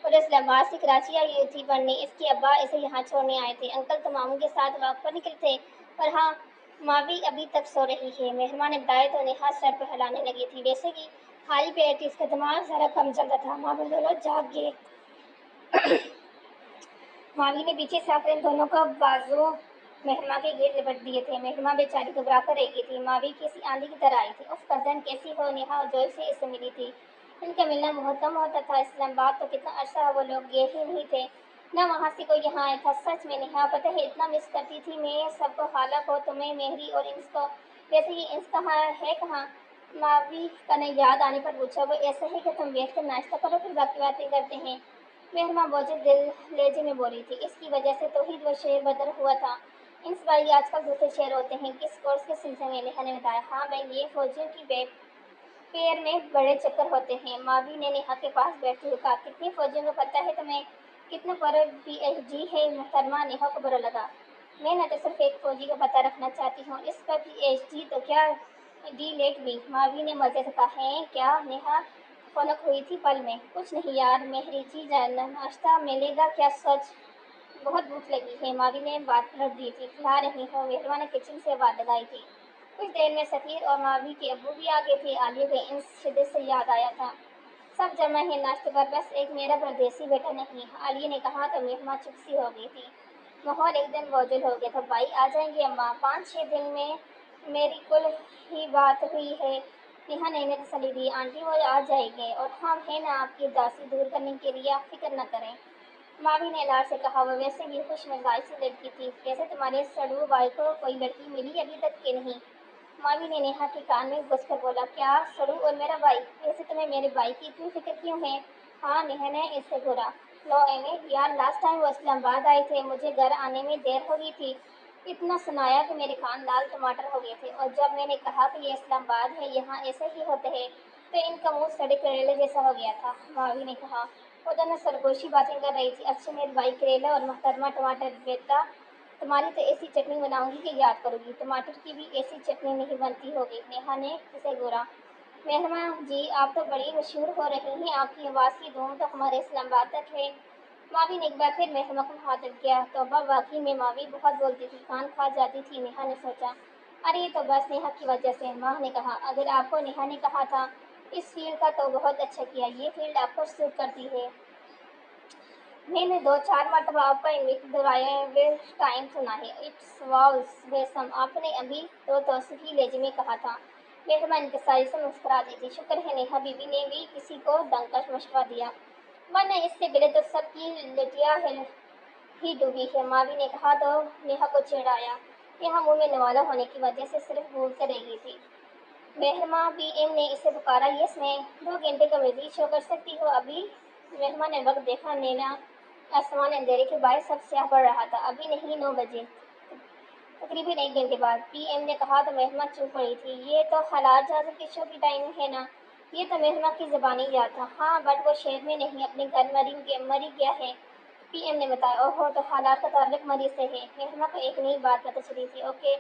اور اسلام آباد سے کراچی آئی ہوئی تھی پڑھنے۔ اس کے ابا اسے یہاں چھوڑنے آئے تھے، انکل تو ماموں کے ساتھ واک پر نکلے تھے، اور ہاں ماوی ابھی تک سو رہی ہے۔ مہمان نے بتایا تو نیہا سر پہ ہلانے لگی تھی۔ ویسے بھی خالی پیٹ تھی، اس کا دماغ ذرا کم چلتا تھا۔ ماموں دونوں جاگ گئے۔ ماوی نے پیچھے سے آ کر ان دونوں کا بازو مہرماں کے گرد لپٹ دیے تھے۔ مہرماں بیچاری گھبرا کر رہ گئی تھی۔ ماوی کسی آندھی کی طرح آئی تھی۔ اف کزن کیسی ہو؟ نیہا جوئی سے اس سے ملی تھی۔ ان کا ملنا بہت کم ہوتا تھا، اسلام آباد تو کتنا عرصہ وہ لوگ گئے ہی نہیں تھے، نہ وہاں سے کوئی یہاں آیا تھا۔ سچ میں نیہا پتہ ہے اتنا مس کرتی تھی میں سب کو، خالہ کو، تمہیں، مہری اور انس کو۔ ویسے یہ انس کہاں ہے کہاں؟ ماوی نے یاد آنے پر پوچھا۔ وہ ایسے ہے کہ تم بیٹھ کر ناشتہ کرو پھر باقی باتیں کرتے ہیں، مہرماں بوجھل دل لہجے میں بولی تھی۔ اس کی وجہ سے تو ہی وہ شہر بدر ہوا تھا۔ انس بھائی آج کل دوسرے شہر ہوتے ہیں، کس کورس کے سلسلے میں؟ نیہا نے بتایا، ہاں بھائی یہ فوجیوں کی پیر میں بڑے چکر ہوتے ہیں۔ ماوی نے نیہا کے پاس بیٹھتے ہوئے کہا، کتنے فوجیوں کو پتہ ہے تمہیں؟ کتنے پر پی ایچ ڈی ہے محترمہ؟ نیہا کو برا لگا، میں نہ تو صرف ایک فوجی کا پتہ رکھنا چاہتی ہوں، اس پر پی ایچ ڈی تو کیا ڈی لیٹ بھی؟ ماوی نے مزے سے کہا، ہے کیا؟ نیہا خنک ہوئی تھی پل میں۔ کچھ نہیں یار مہری جی جان، ناشتہ ملے گا کیا؟ سچ بہت بھوک لگی ہے۔ ماوی نے بات پلٹ دی تھی، کھلا رہی ہوں، مہرماں نے کچن سے آواز لگائی تھی۔ کچھ دیر میں سفیر اور ماوی کے ابو بھی آ گئے تھے۔ عالیہ کو انس شدت سے یاد آیا تھا۔ سب جمع ہیں ناشتے پر، بس ایک میرا پردیسی بیٹا نہیں، عالیہ نے کہا تو مہرماں چپ سی ہو گئی تھی۔ ماحول ایک دم بوجھل ہو گیا تھا۔ بھائی آ جائیں گے اماں، 5-6 دن میں میری کل ہی بات ہوئی ہے، نیہا نے انہیں تسلی دی۔ آنٹی وہ آ جائیں گے، اور ہم ہیں نا آپ کی اداسی دور کرنے کے لیے، آپ فکر نہ کریں، ماوی نے لاڈ سے کہا۔ وہ ویسے بھی خوش مزاج سی لڑکی تھی۔ ویسے تمہارے سڑو بھائی کو کوئی لڑکی ملی ابھی تک کہ نہیں؟ ماوی نے نیہا کے کان میں گھس کر بولا، کیا سڑو اور میرا بھائی؟ ویسے تمہیں میرے بھائی کی اتنی فکر کیوں ہے؟ ہاں نیہا نے اس سے گھورا، لو ایمے یار لاسٹ ٹائم وہ اسلام آباد آئے تھے، مجھے گھر آنے میں دیر ہو گئی تھی، اتنا سنایا کہ میرے کان لال ٹماٹر ہو گئے تھے، اور جب میں نے کہا کہ یہ اسلام آباد ہے، یہاں ایسے ہی ہوتے ہیں، تو ان کا منہ سڑے کریلے جیسا ہو گیا تھا۔ ماوی نے کہا، وہ دونوں سرگوشی باتیں کر رہی تھی۔ اچھا میرے بھائی کریلا اور محترمہ ٹماٹر، بیٹا تمہاری تو ایسی چٹنی بناؤں گی کہ یاد کرو گی، ٹماٹر کی بھی ایسی چٹنی نہیں بنتی ہوگی۔ نیہا نے اسے گھورا، مہرماں جی آپ تو بڑی مشہور ہو رہی ہیں، آپ کی آواز کی دھوم تو ہمارے اسلام آباد تک ہے۔ ماوی نے ایک بار پھر مہرماں کو مخاطب کیا، توبہ واقعی میں ماوی بہت بولتی تھی، کان کھا جاتی تھی۔ نیہا نے سوچا، ارے یہ تو بس نیہا کی وجہ سے۔ ماں نے کہا، اگر آپ کو نیہا نے کہا تھا اس فیلڈ کا تو بہت اچھا کیا، یہ فیلڈ آپ کو سوٹ کرتی ہے، میں نے 2-4 مرتبہ آپ کا انویٹیبل ٹائم سنا ہے، اٹس واز بیسم، آپ نے ابھی تو توصیفی لہجے میں کہا تھا۔ مہرماں انکساری سے مسکرا دی تھی، شکر ہے نیہا بی بی نے بھی کسی کو ڈنکش مشورہ دیا، ورنہ اس سے پہلے تو سب کی لٹیا ہی ڈوبی ہے۔ ماوی نے کہا تو نیہا کو چڑھایا، نیہا منہ میں نوالا ہونے کی وجہ سے صرف بھول کر رہ گئی تھی۔ مہرماں پی ایم نے اسے پکارا، یس میں 2 گھنٹے کا مزید شو کر سکتی ہو ابھی؟ مہرماں نے وقت دیکھا، نینا آسمان اندھیرے کے باعث سب سیاہ پڑ رہا تھا، ابھی نہیں 9 بجے، تقریباً 1 گھنٹے بعد۔ پی ایم نے کہا تو مہرماں چپ پڑی تھی، یہ تو حالات جازب کے شو کی ٹائم ہے نا؟ یہ تو مہرماں کی زبانی یاد تھا، ہاں بٹ وہ شہر میں نہیں، اپنے گھر مری گیا ہے، پی ایم نے بتایا۔ اوہو تو حالات کا تعلق مریض سے ہے؟ مہرماں کو ایک نئی بات پتہ چلی تھی، اوکے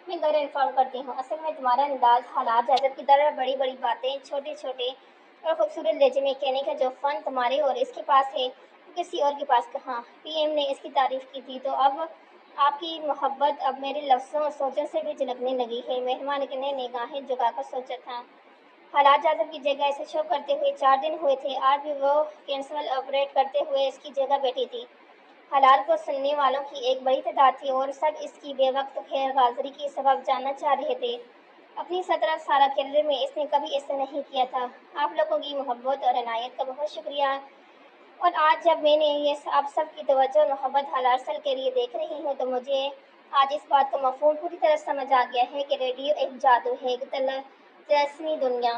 میں گھر انفارم کرتی ہوں، اصل میں تمہارا انداز حالات جازب کی طرح بڑی بڑی باتیں چھوٹے چھوٹے اور خوبصورت لہجے میں کہنے کا جو فن تمہارے اور اس کے پاس ہے وہ کسی اور کے پاس کہاں؟ پی ایم نے اس کی تعریف کی تھی، تو اب آپ کی محبت اب میرے لفظوں اور سوچوں سے بھی جھلکنے لگی ہے۔ مہرماں نے نگاہیں جھکا کر سوچا تھا، حالات جازب کی جگہ اسے شو کرتے ہوئے 4 دن ہوئے تھے، آج بھی وہ کینسل آپریٹ کرتے ہوئے اس کی جگہ بیٹھی تھی۔ حالات کو سننے والوں کی ایک بڑی تعداد تھی، اور سب اس کی بے وقت خیر حاضری کی سبب جاننا چاہ رہے تھے۔ اپنی 17 سالہ کیریئر میں اس نے کبھی ایسا نہیں کیا تھا۔ آپ لوگوں کی محبت اور عنایت کا بہت شکریہ، اور آج جب میں نے یہ آپ سب کی توجہ اور محبت حلال کے لیے دیکھ رہی ہوں تو مجھے آج اس بات کا مفہوم پوری طرح سمجھ آ گیا ہے کہ ریڈیو ایک جادو ہے، ایک طلسمی دنیا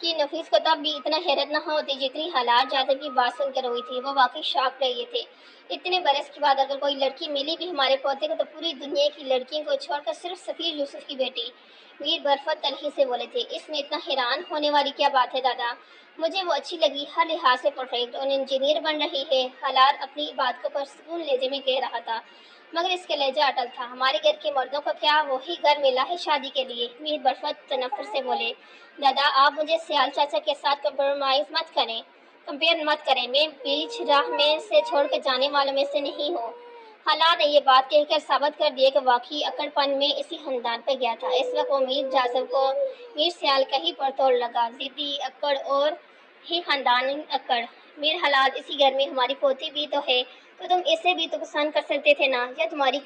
کہ نفیس کو تب بھی اتنا حیرت نہ ہوتی جتنی حالات جادب کی بات سن کر ہوئی تھی۔ وہ واقعی شاک رہے تھے۔ اتنے برس کے بعد اگر کوئی لڑکی ملی بھی ہمارے پوتے کو تو پوری دنیا کی لڑکیوں کو چھوڑ کر صرف سفیر یوسف کی بیٹی۔ میر برفت تلخی سے بولے تھے، اس میں اتنا حیران ہونے والی کیا بات ہے دادا؟ مجھے وہ اچھی لگی، ہر لحاظ سے پرفیکٹ، اور انجینئر بن رہی ہے۔ حلال اپنی بات کو پرسکون لہجے میں کہہ رہا تھا، مگر اس کا لہجہ اٹل تھا۔ ہمارے گھر کے مردوں کو کیا وہی گھر ملا ہے شادی کے لیے؟ میر برفت تنفر سے بولے، دادا آپ مجھے سیال چاچا کے ساتھ کمپیئر مت کریں، میں بیچ راہ میں سے چھوڑ کر جانے والوں میں سے نہیں ہوں۔ حالات نے یہ بات کہہ کر ثابت کر دیا کہ واقعی اکڑ پن میں اسی خاندان پہ گیا تھا۔ اس وقت وہ میر جازب کو میر سیال کا ہی پرتوڑ لگا، ضدی اکڑ اور ہی خاندانی اکڑ۔ میر حالات اسی گھر میں ہماری پوتی بھی تو ہے، تو تم اسے بھی تو پسند کر سکتے تھے نا، یا تمہاری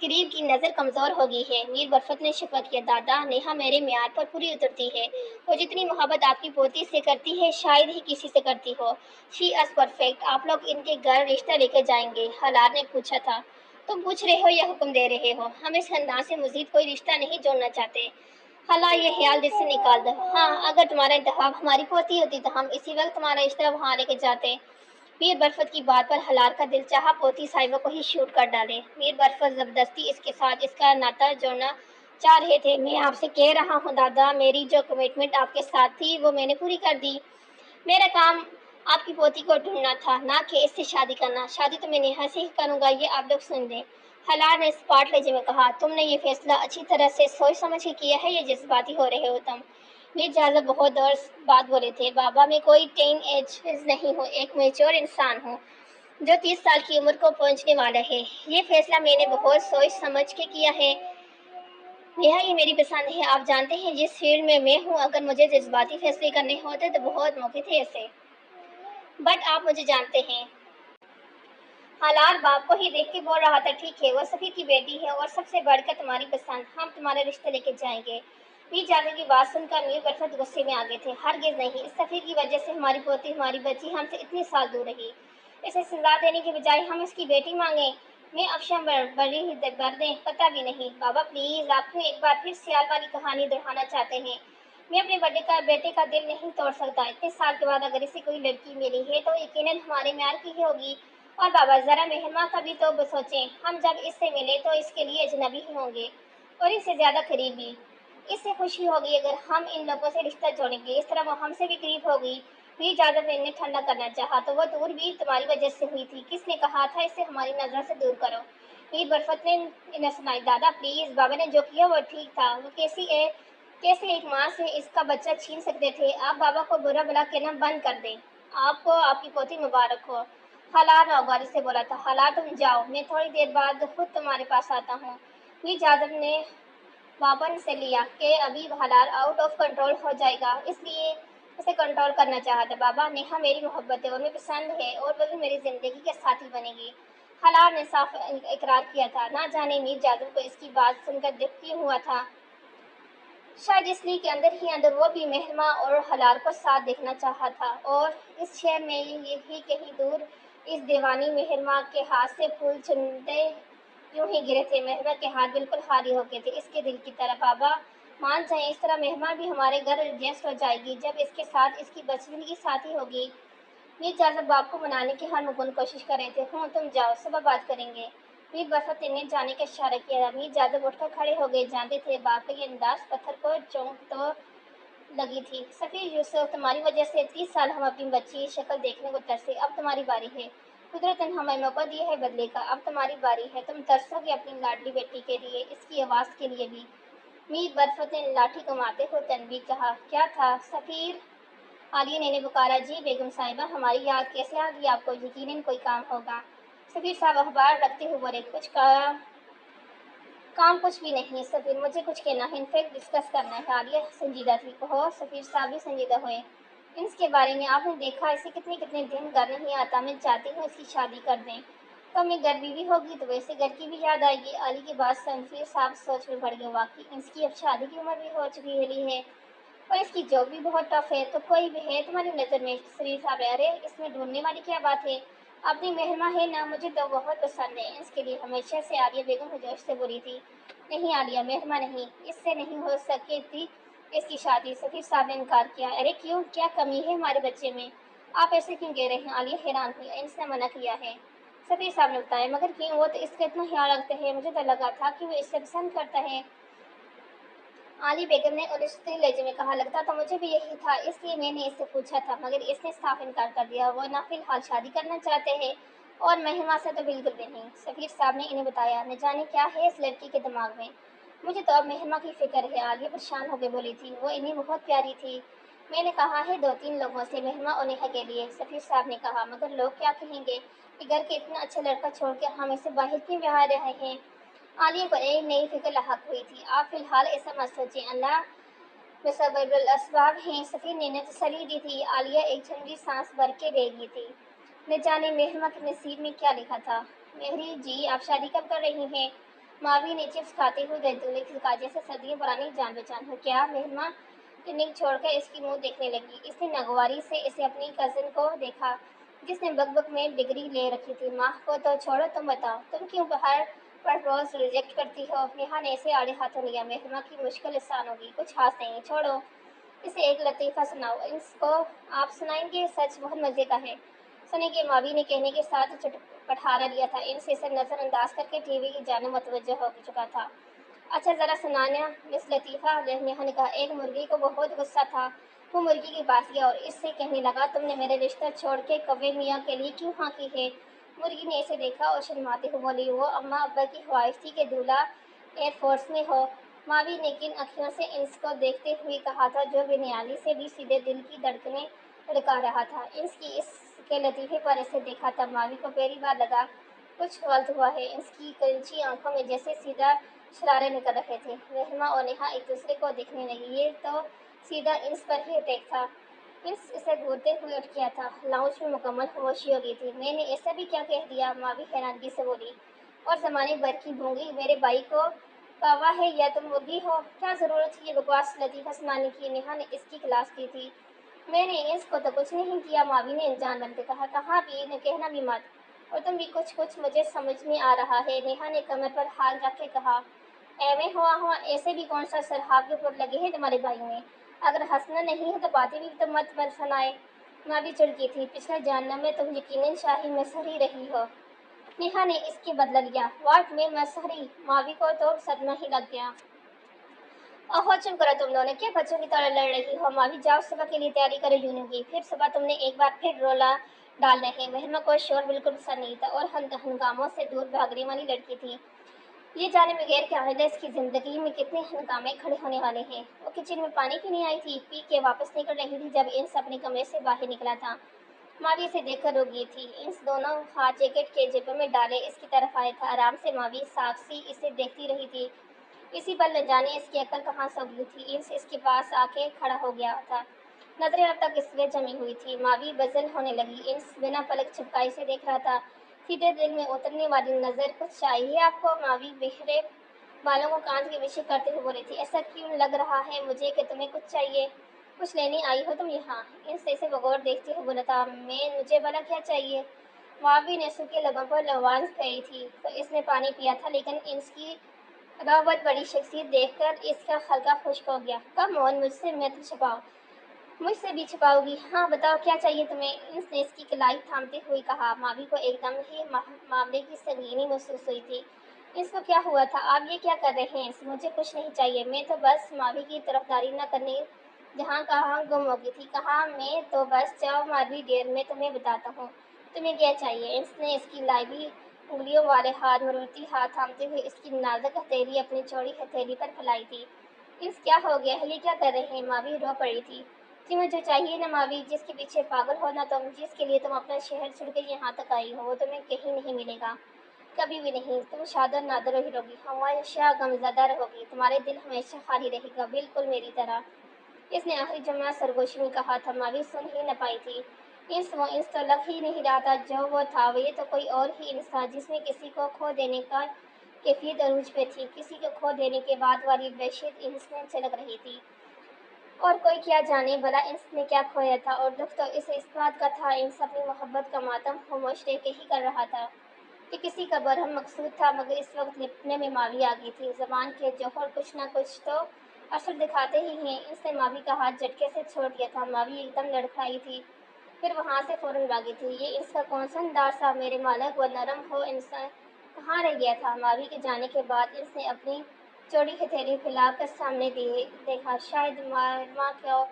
قریب کی نظر کمزور ہو گئی ہے؟ میر برفت نے شفقت کیا، دادا نیہا میرے معیار پر پوری اترتی ہے، وہ جتنی محبت آپ کی پوتی سے کرتی ہے شاید ہی کسی سے کرتی ہو۔ شی از پرفیکٹ۔ آپ لوگ ان کے گھر رشتہ لے کے جائیں گے؟ حالات نے پوچھا تھا۔ تم پوچھ رہے ہو یا حکم دے رہے ہو؟ ہم اس خاندان سے مزید کوئی رشتہ نہیں جوڑنا چاہتے۔ خلا یہ خیال دل سے نکال دو۔ ہاں اگر تمہارا انتخاب ہماری پوتی ہوتی تو ہم اسی وقت تمہارا رشتہ وہاں لے کے جاتے۔ میر برفت کی بات پر حلال کا دل چاہا پوتی صاحبہ کو ہی شوٹ کر ڈالے۔ میر برفت زبردستی اس کے ساتھ اس کا ناطہ جوڑنا چاہ رہے تھے۔ میں آپ سے کہہ رہا ہوں دادا، میری جو کمٹمنٹ آپ کے ساتھ تھی وہ میں نے پوری کر دی۔ میرا کام آپ کی پوتی کو ڈھونڈنا تھا، نہ کہ اس سے شادی کرنا۔ شادی تو میں نیہا سے ہی کروں گا، یہ آپ لوگ سن لیں۔ حلال نے اسپاٹ لہجے میں کہا، تم نے یہ فیصلہ اچھی طرح سے سوچ سمجھ کے کیا ہے یا جذباتی ہو رہے ہو تم؟ میر جازب بہت دور بعد بولے تھے، بابا میں کوئی ٹین ایج نہیں ہوں، ایک میچور انسان ہوں جو 30 سال کی عمر کو پہنچنے والا ہے۔ یہ فیصلہ میں نے بہت سوچ سمجھ کے کیا ہے۔ نیہا یہ میری پسند ہے، آپ جانتے ہیں جس فیلڈ میں ہوں اگر مجھے جذباتی فیصلے کرنے ہوتے تو بہت موقع تھے ایسے، بٹ آپ مجھے جانتے ہیں۔ حالات باپ کو ہی دیکھ کے بول رہا تھا، ٹھیک ہے وہ سفیر کی بیٹی ہے اور سب سے بڑھ کر تمہاری پسند، ہم تمہارا رشتہ لے کے جائیں گے۔ میر جازب کی بات سن کر میر برفت غصے میں آ گئے تھے، ہرگز نہیں، اس سفیر کی وجہ سے ہماری پوتی ہماری بچی ہم سے اتنے سال دور رہی، اسے سزا دینے کے بجائے ہم اس کی بیٹی مانگیں، میں افشاں بڑی بر دیں، پتہ بھی نہیں۔ بابا پلیز، آپ کیوں ایک بار پھر سیال والی کہانی دہرانا چاہتے ہیں؟ میں اپنے بیٹے کا دل نہیں توڑ سکتا، اتنے سال کے بعد اگر اسے کوئی لڑکی ملی ہے تو یقیناً ہمارے معیار کی ہی ہوگی۔ اور بابا ذرا مہرماں کا بھی تو سوچیں، ہم جب اس سے ملے تو اس کے لیے اجنبی ہی ہوں گے اور اس سے زیادہ قریبی۔ اس سے خوشی ہوگی اگر ہم ان لوگوں سے رشتہ جوڑیں گے، اس طرح وہ ہم سے بھی قریب ہوگی۔ میر جازب نے انہیں ٹھنڈا کرنا چاہا، تو وہ دور بھی تمہاری وجہ سے ہوئی تھی، کس نے کہا تھا اسے ہماری نظر سے دور کرو؟ میر برفت نے انہیں سنائی، دادا پلیز، بابا نے جو کیا وہ ٹھیک تھا، وہ کیسے ایک ماں سے اس کا بچہ چھین سکتے تھے؟ آپ بابا کو برا بلا کہنا بند کر دیں، آپ کو آپ کی پوتی مبارک ہو۔ حالات ناگواری سے بولا تھا، حالات تم جاؤ، میں تھوڑی دیر بعد خود تمہارے پاس آتا ہوں۔ میر جازب نے بابن سے لیا کہ ابھی حالات آؤٹ آف کنٹرول ہو جائے گا، اس لیے اسے کنٹرول کرنا چاہا تھا۔ بابا نیہا میری محبت ہے اور میں پسند ہے اور وہی میری زندگی کے ساتھی بنے گی۔ حالات نے صاف اقرار کیا تھا، نہ جانے میر جازب کو اس کی بات سن کر دکھ کیوں ہوا تھا، شاید اس لیے کہ اندر ہی اندر وہ بھی مہرماں اور حلال کو ساتھ دیکھنا چاہا تھا، اور اس شہر میں ہی کہیں دور اس دیوانی مہرماں کے ہاتھ سے پھول چنتے یوں ہی گرے تھے، مہرماں کے ہاتھ بالکل خالی ہو گئے تھے اس کے دل کی طرح۔ بابا مان جائیں، اس طرح مہرماں بھی ہمارے گھر ایڈجسٹ ہو جائے گی، جب اس کے ساتھ اس کی زندگی ساتھی ہوگی۔ میر جازب باپ کو منانے کی ہر ممکن کوشش کر رہے تھے، ہوں تم جاؤ، صبح بات کریں گے۔ میر برفت نے جانے کا اشارہ کیا، میر جازب اٹھ کر کھڑے ہو گئے، جانتے تھے باپ کا یہ انداز پتھر کو چونک تو لگی تھی۔ سفیر یوسف، تمہاری وجہ سے 30 سال ہم اپنی بچی کی شکل دیکھنے کو ترسے، اب تمہاری باری ہے، قدرت نے ہمیں موقع دیا ہے بدلے کا، اب تمہاری باری ہے، تم ترسو گے اپنی لاڈلی بیٹی کے لیے، اس کی آواز کے لیے بھی۔ میر برفت نے لاٹھی گھماتے ہوئے تنبیہ کہا، کیا تھا سفیر؟ عالیہ نے پکارا، جی بیگم صاحبہ، ہماری یاد کیسے آ گئی آپ کو، یقیناً کوئی کام ہوگا۔ سفیر صاحب اخبار رکھتے ہوئے بولے، کام کچھ بھی نہیں سفیر، مجھے کچھ کہنا ہے، انفیکٹ ڈسکس کرنا ہے۔ عالیہ سنجیدہ تھی، کہو۔ سفیر صاحب بھی سنجیدہ ہوئے، اس کے بارے میں آپ نے دیکھا اسے کتنے دن گھر نہیں آتا، میں چاہتی ہوں اس کی شادی کر دیں، تو ہمیں گھر بیوی ہوگی تو ویسے گھر کی بھی یاد آئے گی۔ عالی کی بات سفیر صاحب سوچ میں پڑ گئے، واقعی اس کی اب شادی کی عمر بھی ہو چکی ہے اور اس کی جاب بھی بہت ٹف ہے، تو کوئی بھی ہے تمہاری نظر میں؟ سفیر صاحب، ارے اس میں ڈھونڈنے والی کیا بات ہے، اپنی مہرماں ہے نا، مجھے تو بہت پسند ہے اس کے لیے ہمیشہ سے۔ عالیہ بیگم جوش سے بولی تھی، نہیں عالیہ، مہرماں نہیں، اس سے نہیں ہو سکتی اس کی شادی سفیر صاحب نے انکار کیا۔ ارے کیوں، کیا کمی ہے ہمارے بچے میں؟ آپ ایسے کیوں کہہ رہے ہیں؟ عالیہ حیران ہوئی۔ انس نے منع کیا ہے، سفیر صاحب نے بتایا۔ مگر کیوں؟ وہ تو اس کا اتنا خیال رکھتے ہیں، مجھے تو لگا تھا کہ وہ اسے پسند کرتا ہے۔ عالی بیگم نے الجھتے لہجے میں کہا، لگتا تو مجھے بھی یہی تھا، اس لیے میں نے اس سے پوچھا تھا، مگر اس نے صاف انکار کر دیا۔ وہ نہ فی الحال شادی کرنا چاہتے ہیں اور مہما سے تو بالکل بھی نہیں۔ سفیر صاحب نے انہیں بتایا، نہ جانے کیا ہے اس لڑکی کے دماغ میں، مجھے تو اب مہما کی فکر ہے۔ عالیہ پریشان ہو کے بولی تھی، وہ انہیں بہت پیاری تھی، میں نے کہا ہے 2-3 لوگوں سے مہما اور نیہا کے لیے۔ سفیر صاحب نے کہا، مگر لوگ کیا کہیں گے کہ گھر کے اتنا اچھا لڑکا چھوڑ کے ہم اسے باہر کیوں بہا رہے ہیں؟ عالیہ کو ایک نئی فکر لاحق ہوئی تھی۔ آپ فی الحال ایسا مت سوچیں، اللہ مسبب الاسباب ہیں، سفیر نے تسلی دی تھی۔ عالیہ ایک ٹھنڈی سانس بھر کے رہ گئی تھی، نہ جانے مہما کے نصیب میں کیا لکھا تھا۔ مہری جی، آپ شادی کب کر رہی ہیں؟ ماوی نے چپس کھاتے ہوئے دلدلی سے کہا، جیسے صدیوں پرانی جان پہچان ہو۔ کیا؟ مہما کلینک چھوڑ کر اس کی منہ دیکھنے لگی۔ اس نے ناگواری سے اسے اپنی کزن کو دیکھا جس نے بک بک میں ڈگری لے رکھی تھی۔ ماں کو تو چھوڑو، تم بتاؤ، تم کیوں ہر پرپوز ریجیکٹ کرتی ہو؟ نیہا نے اسے آڑے ہاتھوں لیا۔ مہما کی مشکل آسان ہوگی، کچھ خاص نہیں، چھوڑو اسے، ایک لطیفہ سناؤ، اس کو آپ سنائیں گے؟ سچ بہت مزے کا ہے، سنیں گے؟ ماوی نے کہنے کے ساتھ پٹھارا لیا تھا۔ ان سے اسے نظر انداز کر کے ٹی وی کی جانب متوجہ ہو چکا تھا۔ اچھا ذرا سنانا مس لطیفہ، نیہا نے کہا۔ ایک مرغی کو بہت غصہ تھا، وہ مرغی کے پاس گیا اور اس سے کہنے لگا، تم نے میرے رشتہ چھوڑ کے کوے میاں کے لیے کیوں ہاں کی ہے؟ مرغی نے اسے دیکھا اور شرماتے ہوئے بولی، وہ اماں ابا کی خواہش تھی کہ دولہا ایئر فورس میں ہو۔ ماوی نے کن اکھیوں سے انس کو دیکھتے ہوئے کہا تھا، جو بنیادی سے بھی سیدھے دل کی دھڑکنیں لڑکا رہا تھا۔ انس کی اس کے لطیفے پر اسے دیکھا تب ماوی کو پہلی بار لگا کچھ غلط ہوا ہے۔ انس کی کرنچی آنکھوں میں جیسے سیدھا شرارے نکل رہے تھے۔ مہما اور نیہا ایک دوسرے کو دیکھنے لگی، یہ تو سیدھا انس پر ہی اٹیک تھا۔ انس اسے گھورتے ہوئے اٹھ گیا تھا۔ لاؤنج میں مکمل خاموشی ہو گئی تھی۔ میں نے ایسا بھی کیا کہہ دیا؟ ماوی حیرانگی سے بولی، اور زمانے بھر کی گونگی میرے بھائی کو کوا ہے یا تم مرغی ہو؟ کیا ضرورت تھی یہ بکواس لطیفہ سنانے کی؟ نیہا نے اس کی کلاس کی تھی۔ میں نے انس کو تو کچھ نہیں کیا، ماوی نے انجان بن کے کہا۔ کہا بھی نہ، کہنا بھی مت، اور تم بھی کچھ مجھے سمجھ میں آ رہا ہے، نیہا نے کمر پر ہاتھ رکھ کے کہا۔ ایویں ہوا ایسے بھی کون سا سرحاب کے پھول لگے ہیں تمہارے بھائی میں؟ اگر ہنسنا نہیں ہے تو باتیں بھی تو مت سنائے۔ ماوی چڑکی تھی، پچھلے جہنم میں تم یقیناً شاہی مسحر ہی رہی ہو۔ نیہا نے اس کی بدلہ لیا۔ واٹ میں مسحری؟ ماوی کو تو صدمہ ہی لگ گیا۔ اوہو چپ کرو تم دونوں، کیا بچوں کی طرح لڑ رہی ہو؟ ماوی جاؤ صبح کے لیے تیاری کرو یونیو کی، پھر صبح تم نے ایک بار پھر رولا ڈالنا ہے۔ مہما کو شور بالکل پسند نہیں تھا اور ہنگاموں سے دور بھاگنے والی لڑکی تھی۔ یہ جانے بغیر کہ آئندہ اس کی زندگی میں کتنے ہنگامے کھڑے ہونے والے ہیں۔ وہ کچن میں پانی پینے آئی تھی، پی کے واپس نکل رہی تھی جب انس اپنے کمرے سے باہر نکلا تھا۔ ماوی اسے دیکھ کر رک گئی تھی۔ انس دونوں ہاتھ جیکٹ کے جیبوں میں ڈالے اس کی طرف آیا تھا۔ آرام سے ماوی ساکسی اسے دیکھتی رہی تھی۔ اسی پل نہ جانے اس کی عقل کہاں سو گئی تھی، انس اس کے پاس آ کے کھڑا ہو گیا تھا، نظریں اب تک اس پہ جمی ہوئی تھی۔ ماوی بزل ہونے لگی۔ انس بنا پلک جھپکائے اسے دیکھ رہا تھا، سیدھے دل میں اترنے والی نظر۔ کچھ چاہیے آپ کو؟ ماوی بکھرے بالوں کو کان کے پیچھے کرتے ہوئے بولی تھی۔ ایسا کیوں لگ رہا ہے مجھے کہ تمہیں کچھ چاہیے؟ کچھ لینے آئی ہو تم یہاں؟ انس اسے بغور دیکھتے ہوئے بولا تھا۔ مجھے بھلا کیا چاہیے؟ ماوی نے سوکھے لبوں پر لوانس پھیری تھی تو اس نے پانی پیا تھا، لیکن انس کی بہت بڑی شخصیت دیکھ کر اس کا حلقہ خشک ہو گیا۔ کم آن، مجھ سے مت چھپاؤ۔ مجھ سے بھی چھپاؤ گی؟ ہاں بتاؤ کیا چاہیے تمہیں؟ انس نے اس کی کلائی تھامتے ہوئے کہا۔ ماوی کو ایک دم ہی معاملے کی سنگینی محسوس ہوئی تھی۔ انس کو کیا ہوا تھا؟ آپ یہ کیا کر رہے ہیں؟ انس، مجھے کچھ نہیں چاہیے، میں تو بس ماوی کی طرفداری نہ کرنے جہاں کہاں گم ہو گئی تھی۔ کہا میں تو بس، جاؤ ماوی ڈیئر، میں تمہیں بتاتا ہوں تمہیں کیا چاہیے۔ انس نے اس کی لائبی انگلیوں والے ہاتھ مروڑتی ہاتھ تھامتے ہوئے اس کی نازک ہتھیلی اپنی چوڑی ہتھیلی پر پھیلائی تھی۔ انس، کیا ہو گیا ہے؟ یہ کیا کر رہے ہیں؟ ماوی رو پڑی تھی۔ تمہیں جو چاہیے نا ماوی، جس کے پیچھے پاگل ہو نا تم، جس کے لیے تم اپنا شہر چھوڑ کے یہاں تک آئی ہو، وہ تمہیں کہیں نہیں ملے گا، کبھی بھی نہیں۔ تم شاد و نادر ہی رہوگی، ہمیشہ غمزدہ رہوگی، تمہارا دل ہمیشہ خالی رہے گا، بالکل میری طرح۔ اس نے آخری جملہ سرگوشی میں کہا تھا۔ ماوی سن ہی نہ پائی تھی۔ وہ انس تو لگ ہی نہیں رہا تھا جو وہ تھا، یہ تو کوئی اور ہی انس تھا جس میں کسی کو کھو دینے کا کیفیت عروج پہ تھی، کسی کو کھو دینے کے بعد والی وحشت انس میں چھلک رہی تھی۔ اور کوئی کیا جانے بھلا انس نے کیا کھویا تھا، اور دکھ تو اسے اس بات کا تھا، انس اپنی محبت کا ماتم خاموش رہ کے ہی کر رہا تھا کہ کسی کا برہم مقصود تھا، مگر اس وقت نپٹنے میں ماوی آ گئی تھی۔ زبان کے جوہر کچھ نہ کچھ تو اثر دکھاتے ہی اس نے ماوی کا ہاتھ جھٹکے سے چھوڑ دیا تھا۔ ماوی ایک دم لڑکھڑائی تھی، پھر وہاں سے فوراً بھاگی تھی۔ یہ اس کا کون سا انداز تھا؟ میرے مالک، وہ نرم ہو انسان کہاں رہ گیا تھا؟ ماوی کے جانے کے بعد اس نے اپنی چوڑی ہتھیلی پھیلا کر سامنے دیکھا۔ شاید ماں کو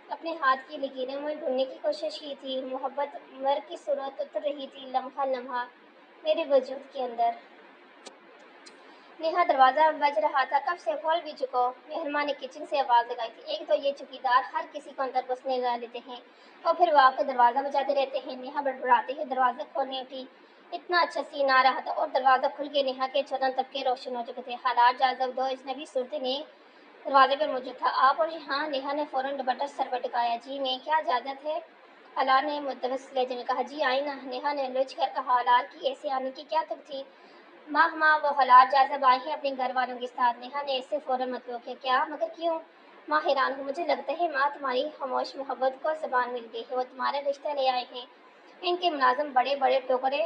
اپنے ہاتھ کی لکیریں میں ڈھونڈنے کی کوشش کی تھی۔ محبت عمر کی صورت اتر رہی تھی لمحہ لمحہ میرے وجود کے اندر۔ نیہا، دروازہ بج رہا تھا، کب سے کھول بھی چکو، مہرماں نے کچن سے آواز لگائی تھی۔ ایک تو یہ چوکیدار ہر کسی کو اندر گھسنے نہ دیتے ہیں اور پھر وہ آ کر دروازہ بجاتے رہتے ہیں۔ نیہا بڑبڑاتے ہوئے دروازہ کھولنے اٹھی۔ اتنا اچھا سین آ رہا تھا اور دروازہ کھل کے نیہا کے چودہ طبقے روشن ہو چکے تھے۔ حالات جاذب دو اجنبی صورتیں دروازے پر موجود تھا۔ آپ اور یہاں؟ نیہا نے فوراً دوپٹہ سر پر ٹکایا۔ جی میں، کیا اجازت ہے؟ الار نے متوسط لہجے میں کہا۔ جی آئیں نا، نیہا نے لچ کر کہا۔ الار کی ایسے آنے کی کیا تک تھی؟ ماں وہ حالات جاذب آئے ہیں اپنے گھر والوں کے ساتھ۔ نیہا نے اس سے فوراً مطلوب کیا۔ کیا؟ مگر کیوں؟ ماں حیران ہوئی۔ مجھے لگتا ہے ماں تمہاری خاموش محبت کو زبان مل گئی ہے۔ وہ تمہارا رشتہ لے آئے ہیں، ان کے ملازم بڑے بڑے ٹوکرے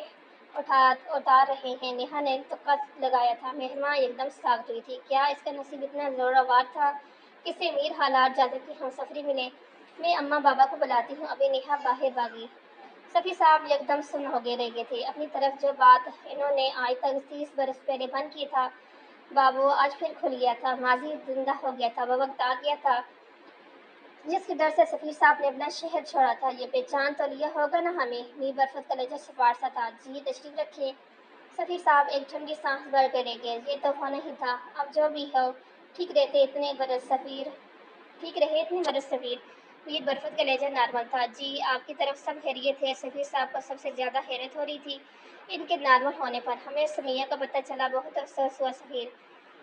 اتار رہے ہیں۔ نیہا نے تکا لگایا تھا۔ مہرماں ایک دم ساکت ہوئی تھی۔ کیا اس کا نصیب اتنا زورآور تھا کہ اسے امیر حالات جاذب کی ہمسفری ملے؟ میں اماں بابا کو بلاتی ہوں ابھی۔ نیہا باہر بھاگی۔ سفیر صاحب یک دم سن ہو گئے رہ گئے تھے۔ اپنی طرف جو بات انہوں نے آج تک 30 برس پہلے بند کی تھا، بابو آج پھر کھل گیا تھا۔ ماضی زندہ ہو گیا تھا، وہ وقت آ گیا تھا جس کے ڈر سے سفیر صاحب نے اپنا شہر چھوڑا تھا۔ یہ پہچان تو لیا ہوگا نا ہمیں؟ میر برفت کا لہجہ سپاٹ سا تھا۔ جی تشریف رکھیے۔ سفیر صاحب ایک ٹھنڈی سانس بھر کر رہ گئے۔ یہ تو ہونا ہی تھا، اب جو بھی ہو ٹھیک رہے اتنے برس سفیر۔ میر برفت کا لہجہ نارمل تھا۔ جی آپ کی طرف سب خیریت ہے؟ سفیر صاحب کو سب سے زیادہ حیرت ہو رہی تھی ان کے نارمل ہونے پر۔ ہمیں سمیہ کا پتہ چلا، بہت افسوس ہوا سفیر۔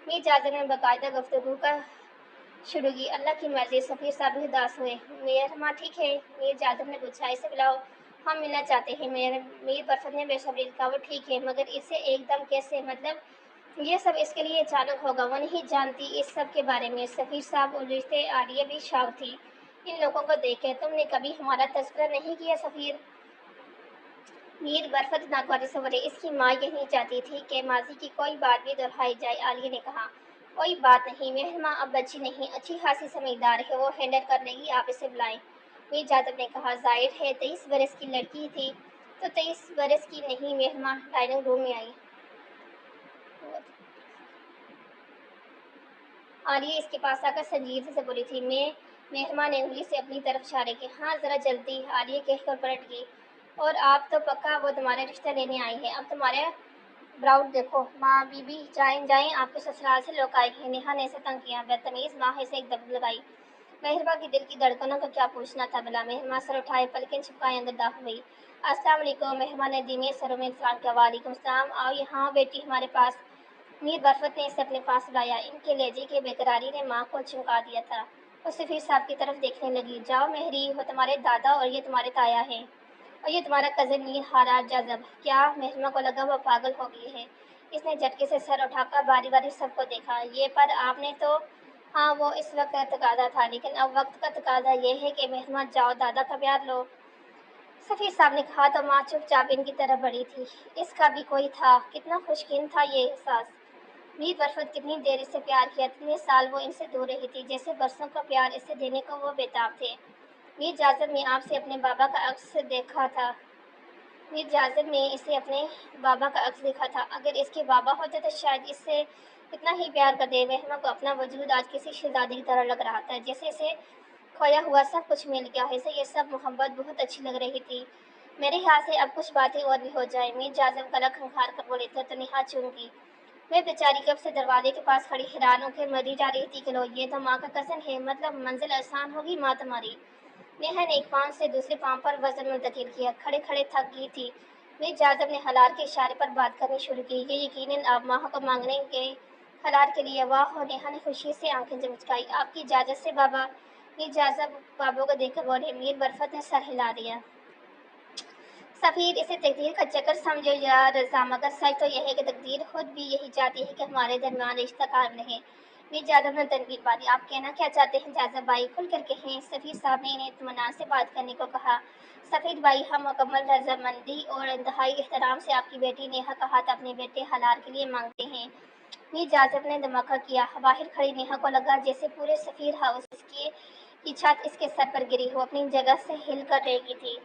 میر جاذب نے باقاعدہ گفتگو کا شروع کی۔ اللہ کی مرضی۔ سفیر صاحب بھی اداس ہوئے۔ مہرماں ٹھیک ہے؟ میر جاذب نے پوچھا۔ اسے بلاؤ، ہم ملنا چاہتے ہیں۔ میر برفت نے بے صبری سے کہا۔ وہ ٹھیک ہے، مگر اسے ایک دم کیسے؟ مطلب یہ سب اس کے لیے اچانک ہوگا؟ وہ نہیں جانتی اس سب کے بارے میں۔ سفیر صاحب الجھتے۔ عالیہ بھی شاک تھی ان لوگوں کو دیکھ کر۔ تم نے کبھی ہمارا تذکرہ نہیں کیا سفیر؟ میر برفت ناگواری سے بولے۔ اس کی ماں یہی چاہتی تھی کہ ماضی کی کوئی بات بھی دہرائی جائے۔ عالیہ نے کہا۔ کوئی بات نہیں، مہرماں اب بچی نہیں، اچھی خاصی سمجھدار ہے، وہ ہینڈل کر لے گی، آپ اسے بلائیں۔ میر جاذب نے کہا۔ ظاہر ہے 23 برس کی لڑکی تھی تو 23 برس کی نہیں۔ مہرماں ڈائننگ روم میں آئی۔ عالیہ اس کے پاس آ کر سنجیدگی سے بولی تھی۔ مہرماں نے انگلی سے اپنی طرف اشارے کیا۔ ہاں ذرا جلدی، عالیہ کہہ کر پلٹ گئی۔ اور آپ تو پکا وہ تمہارا رشتہ لینے آئی ہیں؟ اب تمہارے براؤٹ دیکھو۔ ماں بی بی جائیں، آپ کے سسرال سے لوگ آئے ہیں۔ نیہا نے اسے تنگ کیا۔ بدتمیز! ماں اسے ایک دبڑ لگائی۔ مہرباں کی دل کی دھڑکنوں کا کیا پوچھنا تھا بھلا؟ مہرماں سر اٹھائے پلکیں چھپکائے اندر داخل ہوئی۔ السلام علیکم۔ مہرماں نے دھیمے سروں میں سلام کیا۔ وعلیکم السلام، آؤ یہاں بیٹی ہمارے پاس۔ میر برفت نے اسے اپنے پاس بلایا۔ ان کے لہجے کی بےقراری نے ماں کو چونکا دیا تھا۔ وہ سفیر صاحب کی طرف دیکھنے لگی۔ جاؤ مہری، وہ تمہارے دادا اور یہ تمہارے تایا ہیں، اور یہ تمہارا کزن میر حالات جاذب۔ کیا؟ مہرماں کو لگا وہ پاگل ہو گئی ہے۔ اس نے جھٹکے سے سر اٹھا کر باری باری سب کو دیکھا۔ یہ پر آپ نے تو… ہاں وہ اس وقت کا تقاضا تھا، لیکن اب وقت کا تقاضا یہ ہے کہ مہرماں جاؤ دادا کا پیار لو۔ سفیر صاحب نے کہا تو ماں چپ چاپ ان کی طرف بڑھی تھی۔ اس کا بھی کوئی تھا؟ کتنا خوشگوار تھا یہ احساس۔ میر برفت کتنی دیر اس سے پیار کیا، اتنے سال وہ ان سے دور رہی تھی، جیسے برسوں کا پیار اسے دینے کو وہ بےتاب تھے۔ میر جاذب نے آپ سے اپنے بابا کا عکس دیکھا تھا۔ میر جاذب نے اسے اپنے بابا کا عکس دیکھا تھا۔ اگر اس کے بابا ہوتے تو شاید اس سے اتنا ہی پیار کرتے۔ مہرماں کو اپنا وجود آج کسی شہزادی کی طرح لگ رہا تھا، جیسے اسے کھویا ہوا سب کچھ مل گیا ہو۔ اسے یہ سب محبت بہت اچھی لگ رہی تھی۔ میرے خیال سے اب کچھ باتیں اور بھی ہو جائیں۔ میر جاذب گلا کھنکھار کر بولے تھے تو نیہا چونک گئی۔ میں بیچاری کب سے دروازے کے پاس کھڑی حیران ہو کے مری جا رہی تھی کہ لو یہ تو ماں کا کزن ہے، مطلب منزل آسان ہوگی ماں تمہاری۔ نیہا نے ایک پاؤں سے دوسرے پاؤں پر وزن منتقل کیا۔ کھڑے کھڑے تھک گئی تھی۔ میر جاذب نے حلال کے اشارے پر بات کرنی شروع کی۔ یہ یقیناً آپ ماں کو مانگنے گئے حلال کے لیے؟ واہ ہو! نیہا نے خوشی سے آنکھیں چمچکائی۔ آپ کی اجازت سے بابا؟ میر جاذب بابو کو دیکھ کر بولے۔ میر برفت نے سر ہلا دیا۔ سفیر اسے تقدیر کا چکر سمجھو یا رضا، مگر سچ تو یہ ہے کہ تقدیر خود بھی یہی چاہتی ہے کہ ہمارے درمیان رشتہ قائم رہے۔ میر جاذب نے تنقید باری۔ آپ کہنا کیا چاہتے ہیں جاذب بھائی؟ کھل کر کہیں۔ سفیر صاحب نے انہیں اطمینان سے بات کرنے کو کہا۔ سفیر بھائی، ہم مکمل رضامندی اور انتہائی احترام سے آپ کی بیٹی نیہا کا ہاتھ اپنے بیٹے حلال کے لیے مانگتے ہیں۔ میر جعفر نے دھماکہ کیا۔ باہر کھڑی نیہا کو لگا جیسے پورے سفیر ہاؤس کی چھت اس کے سر پر گری ہو، اپنی جگہ سے ہل کر رہ گئی تھی۔